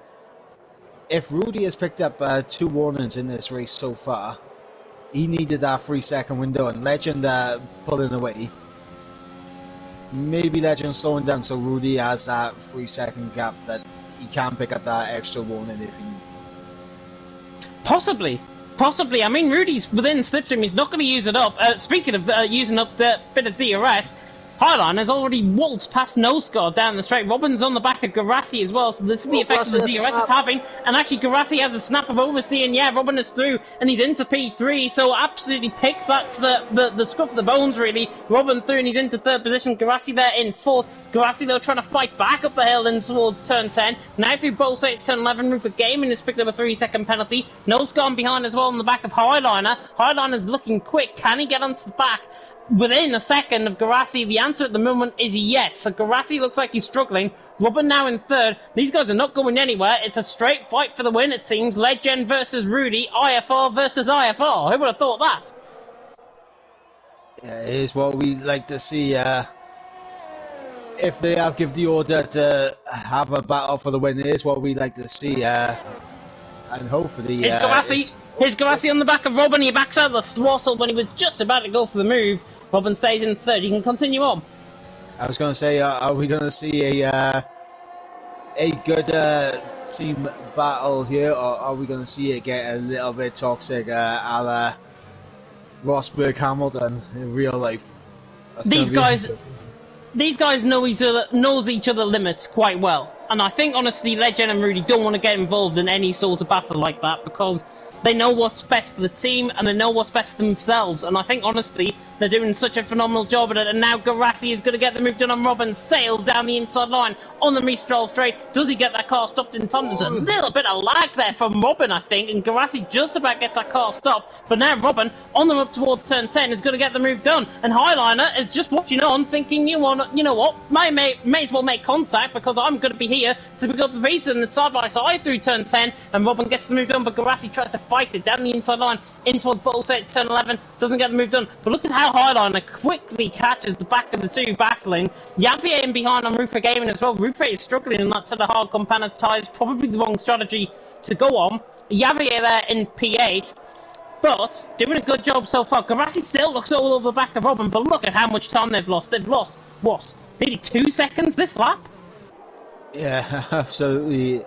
If Rudy has picked up 2 warnings in this race so far, he needed that 3-second window, and Legend pulling away. Maybe Legend slowing down so Rudy has that 3-second gap that he can pick up that extra warning if he... Possibly. I mean, Rudy's within slipstream, he's not going to use it up. Speaking of using up the bit of DRS, Highline has already waltzed past Noscar down the straight. Robin's on the back of Garassi as well, so this is the effect that the DRS is having. And actually, Garassi has a snap of oversteer, and yeah, Robin is through, and he's into P3, so absolutely picks that to the scruff of the bones, really. Robin through, and he's into 3rd position. Garassi there in 4th. Garassi, though, trying to fight back up the hill and towards turn 10. Now through both 8, turn 11. Rupert Gaming has picked up a 3-second penalty. Noscar behind as well on the back of Highliner. Highliner's looking quick. Can he get onto the back within a second of Garassi? The answer at the moment is yes. So Garassi looks like he's struggling. Robin now in 3rd. These guys are not going anywhere. It's a straight fight for the win, it seems. Legend versus Rudy. IFR versus IFR. Who would have thought that? Yeah, it is what we like to see. If they have give the order to have a battle for the win, it is what we like to see. And hopefully... Here's Garassi on the back of Robin. He backs out the throttle when he was just about to go for the move. Robin stays in 3rd. He can continue on. I was going to say, are we going to see a good team battle here, or are we going to see it get a little bit toxic, a la Rosberg Hamilton in real life? That's these gonna be guys interesting. these guys knows each other limits quite well. And I think, honestly, Legend and Rudy don't want to get involved in any sort of battle like that because they know what's best for the team and they know what's best for themselves. And I think, honestly, they're doing such a phenomenal job at it. And now Garassi is going to get the move done on Robin. Sails down the inside line on the Mistral straight. Does he get that car stopped in time? There's a little bit of lag there from Robin, I think. And Garassi just about gets that car stopped. But now Robin, on them up towards turn 10, is going to get the move done. And Highliner is just watching on, thinking, you know what, may as well make contact because I'm going to be here to pick up the pace and side by side through turn 10. And Robin gets the move done, but Garassi tries to fight it down the inside line in towards bottle set turn 11. Doesn't get the move done. But look at how Highliner quickly catches the back of the two battling. Yavier in behind on Rufa Gaming as well. Rufa is struggling in that set of hard components ties. Probably the wrong strategy to go on. Yavier there in P8. But doing a good job so far. Garassi still looks all over the back of Robin, but look at how much time they've lost. They've lost, what, nearly 2 seconds this lap? Yeah, absolutely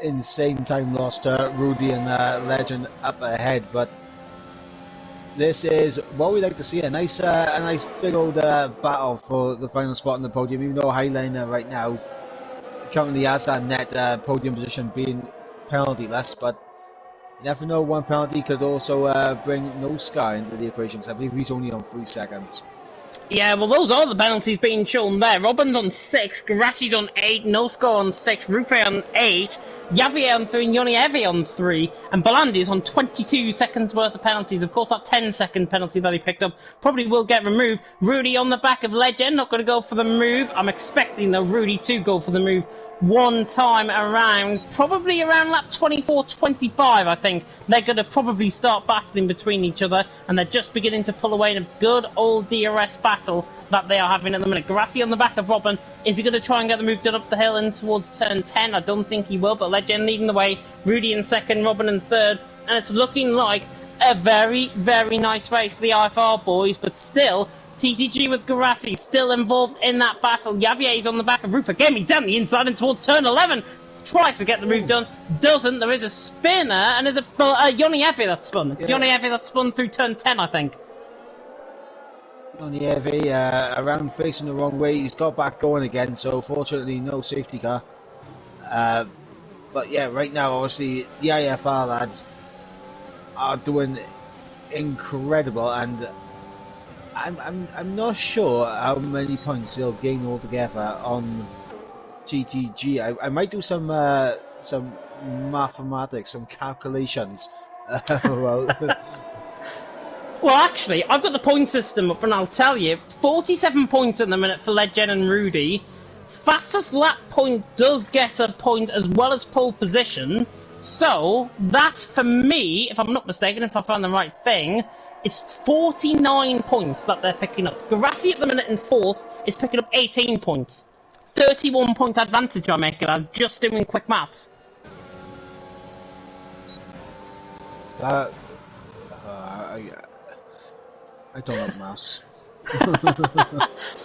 insane time lost. Rudy and Legend up ahead, but this is what we like to see. A nice big old battle for the final spot on the podium. Even though Highliner right now currently has that net podium position being penalty-less, but you never know, one penalty could also bring No Scar into the equation, because I believe he's only on 3 seconds. Yeah, well, those are the penalties being shown there. Robin's on 6, Garassi's on 8, No Scar on 6, Rufe on 8, Yavier on 3, and Yoni on 3, and Belandi's on 22 seconds worth of penalties. Of course, that 10-second penalty that he picked up probably will get removed. Rudy on the back of Legend, not going to go for the move. I'm expecting the Rudy to go for the move one time around, probably around lap 24-25, I think. They're going to probably start battling between each other, and they're just beginning to pull away in a good old DRS battle that they are having at the minute. Garassi on the back of Robin. Is he going to try and get the move done up the hill and towards turn 10? I don't think he will, but Legend leading the way. Rudy in second, Robin in third, and it's looking like a very, very nice race for the IFR boys, but still, TTG with Garassi still involved in that battle. Yavier's on the back of Rufa Gaming down the inside and towards turn 11. Tries to get the move done, doesn't. There is a spinner, and there's a Yoni Evi that spun. It's Yoni Evi that spun through turn 10, I think. Yoni Evi around facing the wrong way. He's got back going again, so fortunately no safety car. But yeah, right now, obviously, the IFR lads are doing incredible, and I'm not sure how many points they'll gain altogether on TTG. I might do some mathematics, some calculations. Well, actually, I've got the point system up, and I'll tell you, 47 points in the minute for Legend and Rudy. Fastest lap point does get a point as well as pole position. So that, for me, if I'm not mistaken, if I found the right thing, it's 49 points that they're picking up. Garassi at the minute in fourth is picking up 18 points. 31 point advantage I make it. I'm just doing quick maths. I don't like maths.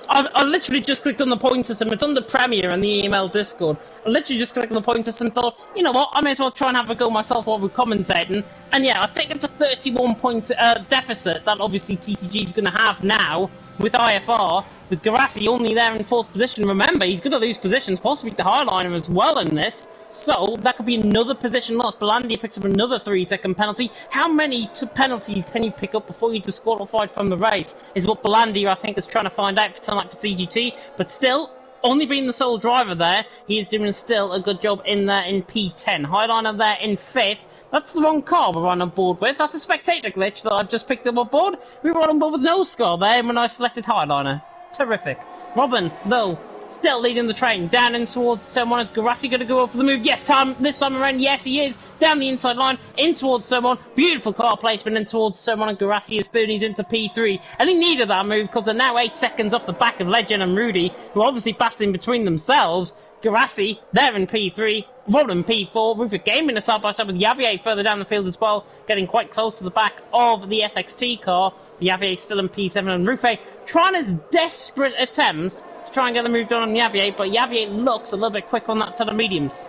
I literally just clicked on the point system. It's under Premiere and the email Discord. I literally just clicked on the point system and thought, you know what, I may as well try and have a go myself while we're commentating. And yeah, I think it's a 31 point deficit that obviously TTG is going to have now with IFR, with Garassi only there in fourth position. Remember, he's going to lose positions, possibly to Highliner as well in this. So that could be another position lost. Belandia picks up another 3-second penalty. How many penalties can you pick up before you're disqualified from the race? Is what Belandia, I think, is trying to find out for tonight for CGT. But still, only being the sole driver there, he is doing still a good job in there in P10. Highliner there in 5th. That's the wrong car we're on board with. That's a spectator glitch that I've just picked up on board. We were on board with no score there when I selected Highliner. Terrific. Robin, though, still leading the train down in towards turn 1. Is Garassi going to go for the move? Yes, this time around, yes, he is. Down the inside line, in towards turn 1. Beautiful car placement in towards turn 1, and Garassi is third. He's into P3. And he needed that move because they're now 8 seconds off the back of Legend and Rudy, who are obviously battling between themselves. Garassi, there in P3. Robin P4. Rufa Gaming a side-by-side with Yavier further down the field as well, getting quite close to the back of the SXT car. Yavier still in P7, and Rufe trying his desperate attempts to try and get the move done on Yavier, but Yavier looks a little bit quick on that set of mediums.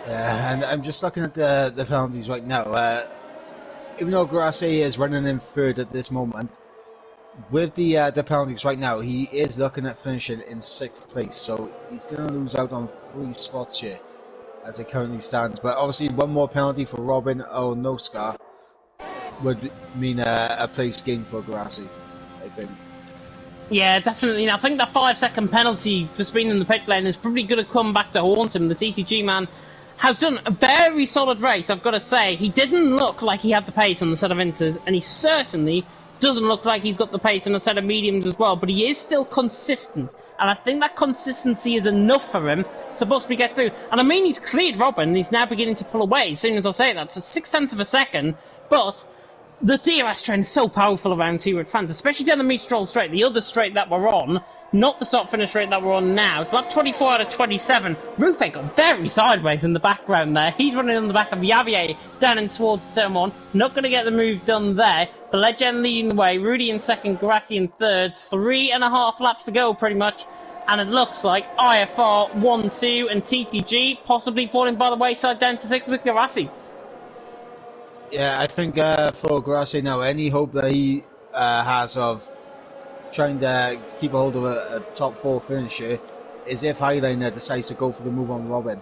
Yeah, and I'm just looking at the penalties right now. Even though Garassi is running in third at this moment, with the penalties right now, he is looking at finishing in 6th place, so he's going to lose out on 3 spots here as it currently stands. But obviously, one more penalty for Robin Onoska would mean a place gain for Garassi, I think. Yeah, definitely. And I think that 5-second penalty for speeding in the pit lane is probably going to come back to haunt him. The TTG man has done a very solid race, I've got to say. He didn't look like he had the pace on the set of inters, and he certainly doesn't look like he's got the pace on a set of mediums as well, but he is still consistent. And I think that consistency is enough for him to possibly get through. And I mean, he's cleared Robin, and he's now beginning to pull away as soon as I say that. So 6/10 of a second, but the DRS train is so powerful around here with fans, especially down the Mistral straight, the other straight that we're on, not the start-finish rate that we're on now. It's lap 24 out of 27. Rufe got very sideways in the background there. He's running on the back of Javier down in towards turn 1. Not going to get the move done there. But Legend leading the way. Rudy in second, Grassi in third. 3.5 laps to go, pretty much. And it looks like IFR 1-2 and TTG possibly falling by the wayside down to 6th with Grassi. Yeah, I think for Garassi now, any hope that he has of trying to keep a hold of a top 4 finisher is if Highliner decides to go for the move on Robin.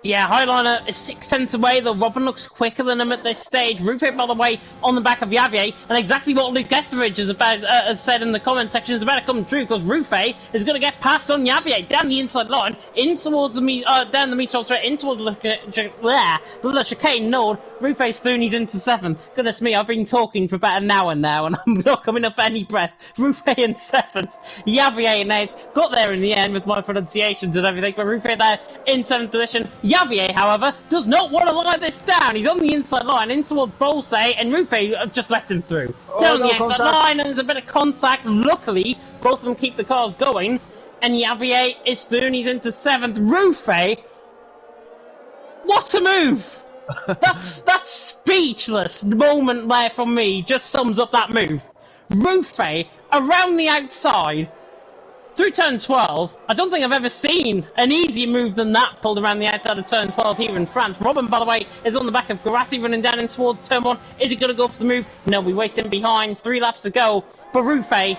Yeah, Highliner is 6/10 away, though Robin looks quicker than him at this stage. Rufe, by the way, on the back of Javier, and exactly what Luke Etheridge has said in the comment section is about to come true, because Rufe is going to get passed on Javier down the inside line, in towards the down the Mistral straight, in towards the chicane node. Rufe Stooney's into 7th. Goodness me, I've been talking for about an hour now, and I'm not coming up any breath. Rufe in 7th, Javier in 8th. Got there in the end with my pronunciations and everything, but Rufe there in 7th position. Javier, however, does not want to lie this down. He's on the inside line, in towards Bolse, and Rufe just lets him through. Down the outside line, and there's a bit of contact. Luckily, both of them keep the cars going, and Javier is Stooney's into 7th. Rufe, what a move! That's speechless moment there from me. Just sums up that move. Rufe around the outside. Through turn 12, I don't think I've ever seen an easier move than that pulled around the outside of turn 12 here in France. Robin, by the way, is on the back of Garassi running down in towards turn 1. Is he going to go for the move? No, we wait in behind. 3 laps to go. But Rufe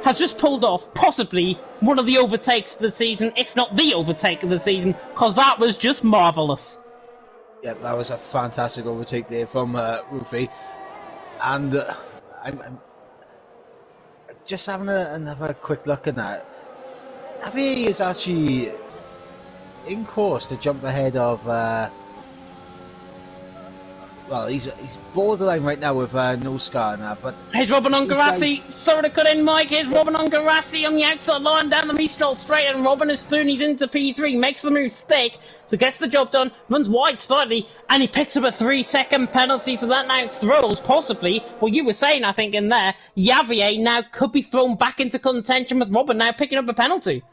has just pulled off possibly one of the overtakes of the season, if not the overtake of the season, because that was just marvellous. Yeah, that was a fantastic overtake there from Rufe. And I'm just having another quick look at that. Javier is actually in course to jump ahead of. Well, he's borderline right now with No Scar now, but here's Robin on Garassi. Sorry to cut in, Mike. Here's Robin on Garassi on the outside line down the Mistral straight, and Robin is Stooney's into P3, makes the move stick, so gets the job done, runs wide slightly, and he picks up a 3-second penalty, so that now throws possibly what you were saying, I think, in there. Javier now could be thrown back into contention with Robin now picking up a penalty.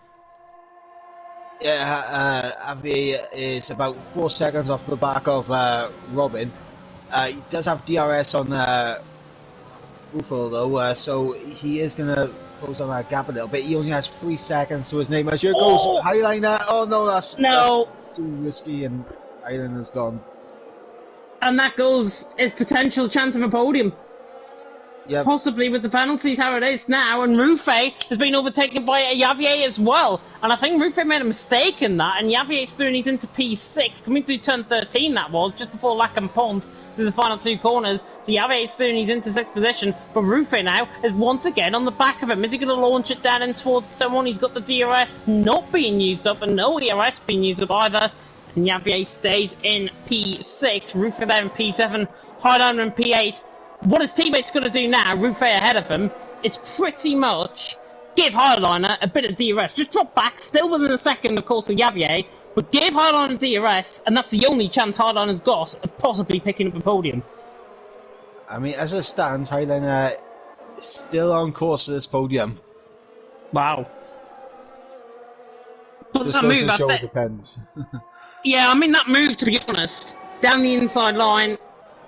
Yeah, Javier is about 4 seconds off the back of Robin. He does have DRS on Ruffalo though, so he is going to close on that gap a little bit. He only has 3 seconds to his name. As here goes Highliner. Oh no, that's too risky, and Highliner's gone. And that goes his potential chance of a podium. Yep. Possibly with the penalties how it is now, and Rufe has been overtaken by Javier as well, and I think Rufe made a mistake in that, and Javier Stooney's into P6, coming through turn 13 that was, just before Lac and Pont, through the final 2 corners, so Javier Stooney's into 6th position, but Rufe now is once again on the back of him. Is he going to launch it down in towards someone? He's got the DRS not being used up, and no ERS being used up either, and Javier stays in P6, Rufe there in P7, Highlander in P8. What his teammate's going to do now, Rufe ahead of him, is pretty much give Highliner a bit of DRS. Just drop back, still within a second, of course, of Javier, but give Highliner DRS, and that's the only chance Highliner's got of possibly picking up a podium. I mean, as it stands, Highliner is still on course for this podium. Wow. But just goes to show it depends. Yeah, I mean, that move, to be honest, down the inside line,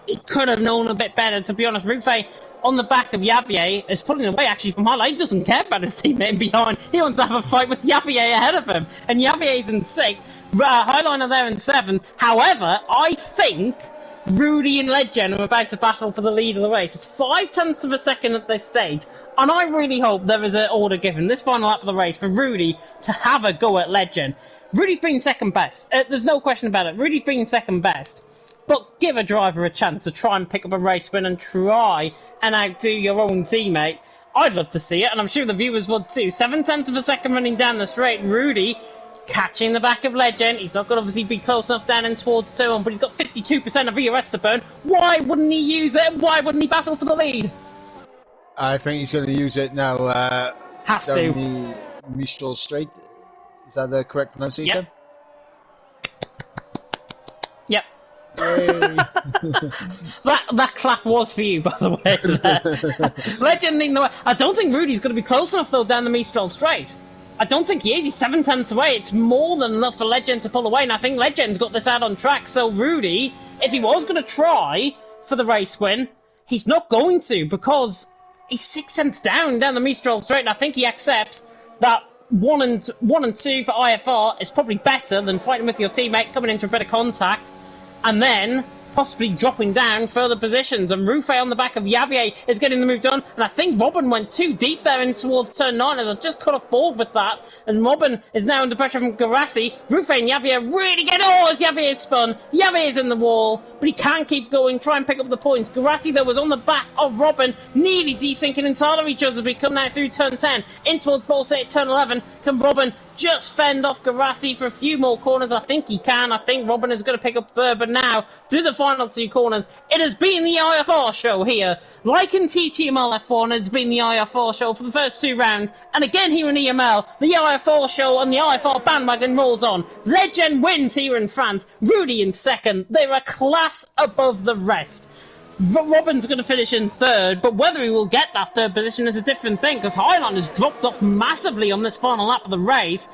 he could have known a bit better, to be honest. Rufe, on the back of Javier, is pulling away actually from Highlight. He doesn't care about his teammate in behind. He wants to have a fight with Javier ahead of him. And Javier's in 6th. Highliner there in 7th. However, I think Rudy and Legend are about to battle for the lead of the race. It's 0.5 of a second at this stage, and I really hope there is an order given this final lap of the race for Rudy to have a go at Legend. Rudy's been second best. There's no question about it. Rudy's been second best. But give a driver a chance to try and pick up a race win and try and outdo your own teammate. I'd love to see it, and I'm sure the viewers would too. 0.7 of a second running down the straight. Rudy catching the back of Legend. He's not going to obviously be close enough down in towards 2, but he's got 52% of ERS to burn. Why wouldn't he use it? Why wouldn't he battle for the lead? I think he's going to use it now. Has down to. The Mistral Straight. Is that the correct pronunciation? Yep. that clap was for you, by the way. Legend, I don't think Rudy's going to be close enough though down the Mistral Straight. I don't think he is. He's 7/10 away. It's more than enough for Legend to pull away, and I think Legend's got this out on track. So Rudy, if he was going to try for the race win, he's not going to because he's 6 cents down the Mistral Straight, and I think he accepts that 1 and 2 for IFR is probably better than fighting with your teammate, coming into a bit of contact, and then possibly dropping down further positions. And Rufe on the back of Javier is getting the move done. And I think Robin went too deep there in towards turn 9 as I just cut off board with that. And Robin is now under pressure from Garassi. Rufe and Javier really get... Oh, as Javier spun. Javier's in the wall, but he can't keep going. Try and pick up the points. Garassi, though, was on the back of Robin, nearly desyncing inside of each other as we come now through turn 10. In towards Ball 8, turn 11. Can Robin just fend off Garassi for a few more corners? I think he can. I think Robin is going to pick up third, but now, through the final 2 corners, it has been the IFR show here. Like in TTML F1, it's been the IFR show for the first 2 rounds, and again here in EML, the IFR show and the IFR bandwagon rolls on. Legend wins here in France, Rudy in second. They're a class above the rest. Robin's going to finish in third, but whether he will get that third position is a different thing, because Highland has dropped off massively on this final lap of the race.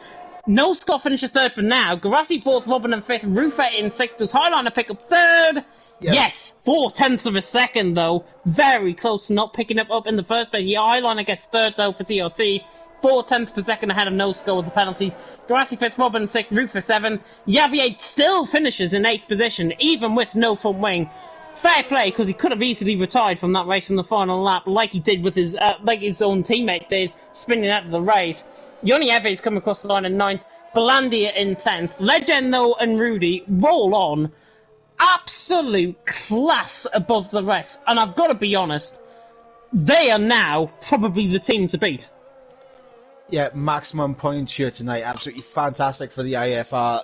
No Scott finishes third for now. Garassi fourth, Robin in fifth, Rufe in sixth. Does Highlander pick up third? Yes. 0.4 of a second, though. Very close to not picking up in the first place. Yeah, Highlander gets third, though, for TRT. 0.4 of a second ahead of No Score with the penalties. Garassi fifth, Robin sixth, Rufe seventh. Javier still finishes in eighth position, even with no front wing. Fair play, because he could have easily retired from that race in the final lap, like he did with his, like his own teammate did, spinning out of the race. Yoni Eve's come across the line in 9th, Belandia in 10th. Legend, though, and Rudy roll on. Absolute class above the rest. And I've got to be honest, they are now probably the team to beat. Yeah, maximum points here tonight. Absolutely fantastic for the IFR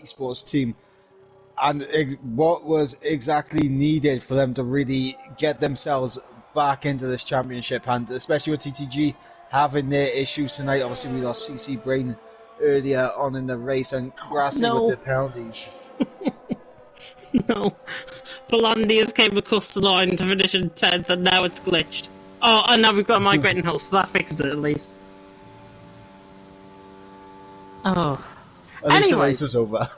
esports team. And what was exactly needed for them to really get themselves back into this championship, and especially with TTG having their issues tonight. Obviously, we lost CC Brain earlier on in the race, and Grassi with the penalties. No. Belandia's came across the line to finish in 10th, and now it's glitched. Oh, and now we've got a migrating host, so that fixes it at least. Oh. At least the race is over.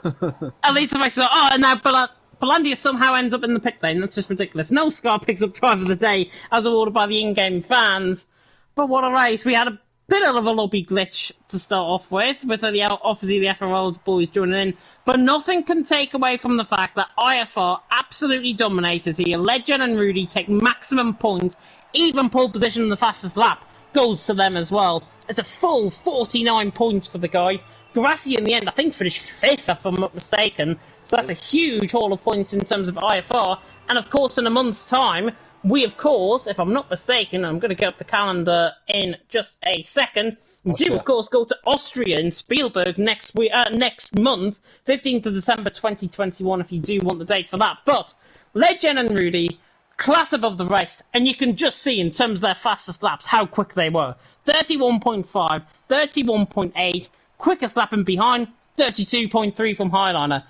At least the race is over. Oh, and now Belandia somehow ends up in the pit lane. That's just ridiculous. No Scar picks up driver of the day, as awarded by the in-game fans. But what a race. We had a bit of a lobby glitch to start off with obviously the FRL boys joining in. But nothing can take away from the fact that IFR absolutely dominated here. Legend and Rudy take maximum points. Even pole position in the fastest lap goes to them as well. It's a full 49 points for the guys. Garassi in the end, I think, finished 5th, if I'm not mistaken. So that's a huge haul of points in terms of IFR. And of course, in a month's time, we, of course, if I'm not mistaken, I'm going to get up the calendar in just a second. We do, of course, go to Austria in Spielberg next month, 15th of December 2021, if you do want the date for that. But Legend and Rudy, class above the rest, and you can just see in terms of their fastest laps how quick they were. 31.5, 31.8, quickest lap in behind, 32.3 from Highliner.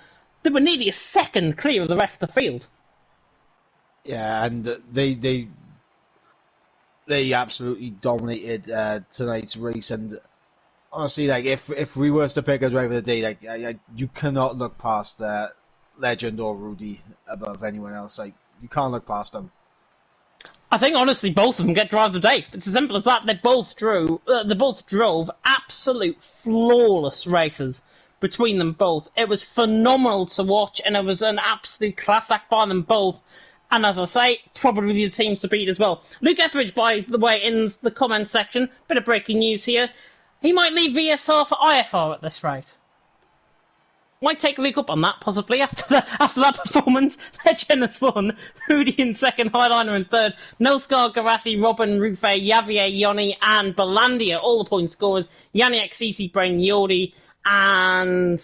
They were nearly a second clear of the rest of the field. Yeah, and they absolutely dominated tonight's race. And honestly, like if we were to pick a driver of the day, like you cannot look past Legend or Rudy above anyone else. Like you can't look past them. I think honestly, both of them get driver of the day. It's as simple as that. They both drove absolute flawless races. between them both. It was phenomenal to watch, and it was an absolute class act by them both. And as I say, probably the teams to beat as well. Luke Etheridge, by the way, in the comments section, bit of breaking news here. He might leave VSR for IFR at this rate. Might take Luke up on that, possibly, after that performance. Legend has won. Moody in second, Highliner in third. Nelscar, Garassi, Robin, Rufe, Javier, Yoni, and Balandia, all the point scorers. Yannick, CC Brain, Yordi, and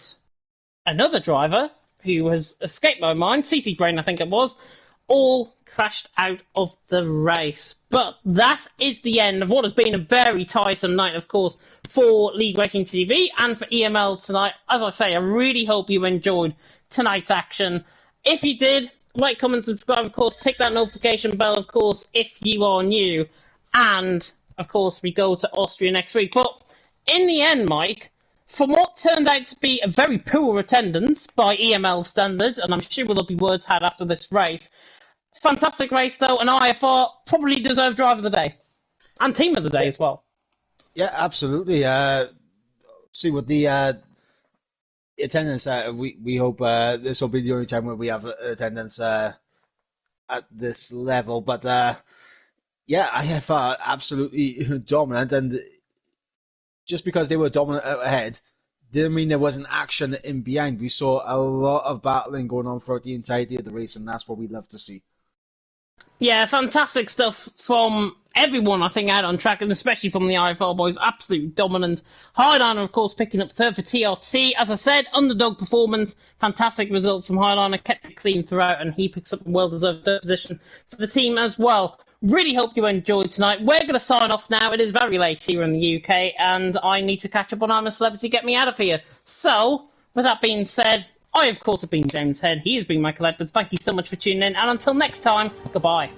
another driver who has escaped my mind, CC Brain, I think it was, all crashed out of the race. But that is the end of what has been a very tiresome night, of course, for League Racing TV and for EML tonight. As I say, I really hope you enjoyed tonight's action. If you did, like, comment, subscribe, of course, tick that notification bell, of course, if you are new. And, of course, we go to Austria next week. But in the end, Mike, from what turned out to be a very poor attendance by EML standards, and I'm sure there'll be words had after this race, fantastic race, though, and IFR probably deserved driver of the day. And team of the day as well. Yeah, absolutely. See, with the attendance, we hope this will be the only time where we have attendance at this level. But, yeah, IFR absolutely dominant. And just because they were dominant out ahead didn't mean there wasn't action in behind. We saw a lot of battling going on throughout the entirety of the race, and that's what we love to see. Yeah, fantastic stuff from everyone, I think, out on track, and especially from the IFL boys. Absolutely dominant. Highliner, of course, picking up third for TRT. As I said, underdog performance. Fantastic result from Highliner. Kept it clean throughout, and he picks up a well-deserved third position for the team as well. Really hope you enjoyed tonight. We're going to sign off now. It is very late here in the UK, and I need to catch up on I'm a Celebrity, get me out of here. So, with that being said, I, of course, have been James Head. He has been Michael Edwards. Thank you so much for tuning in. And until next time, goodbye.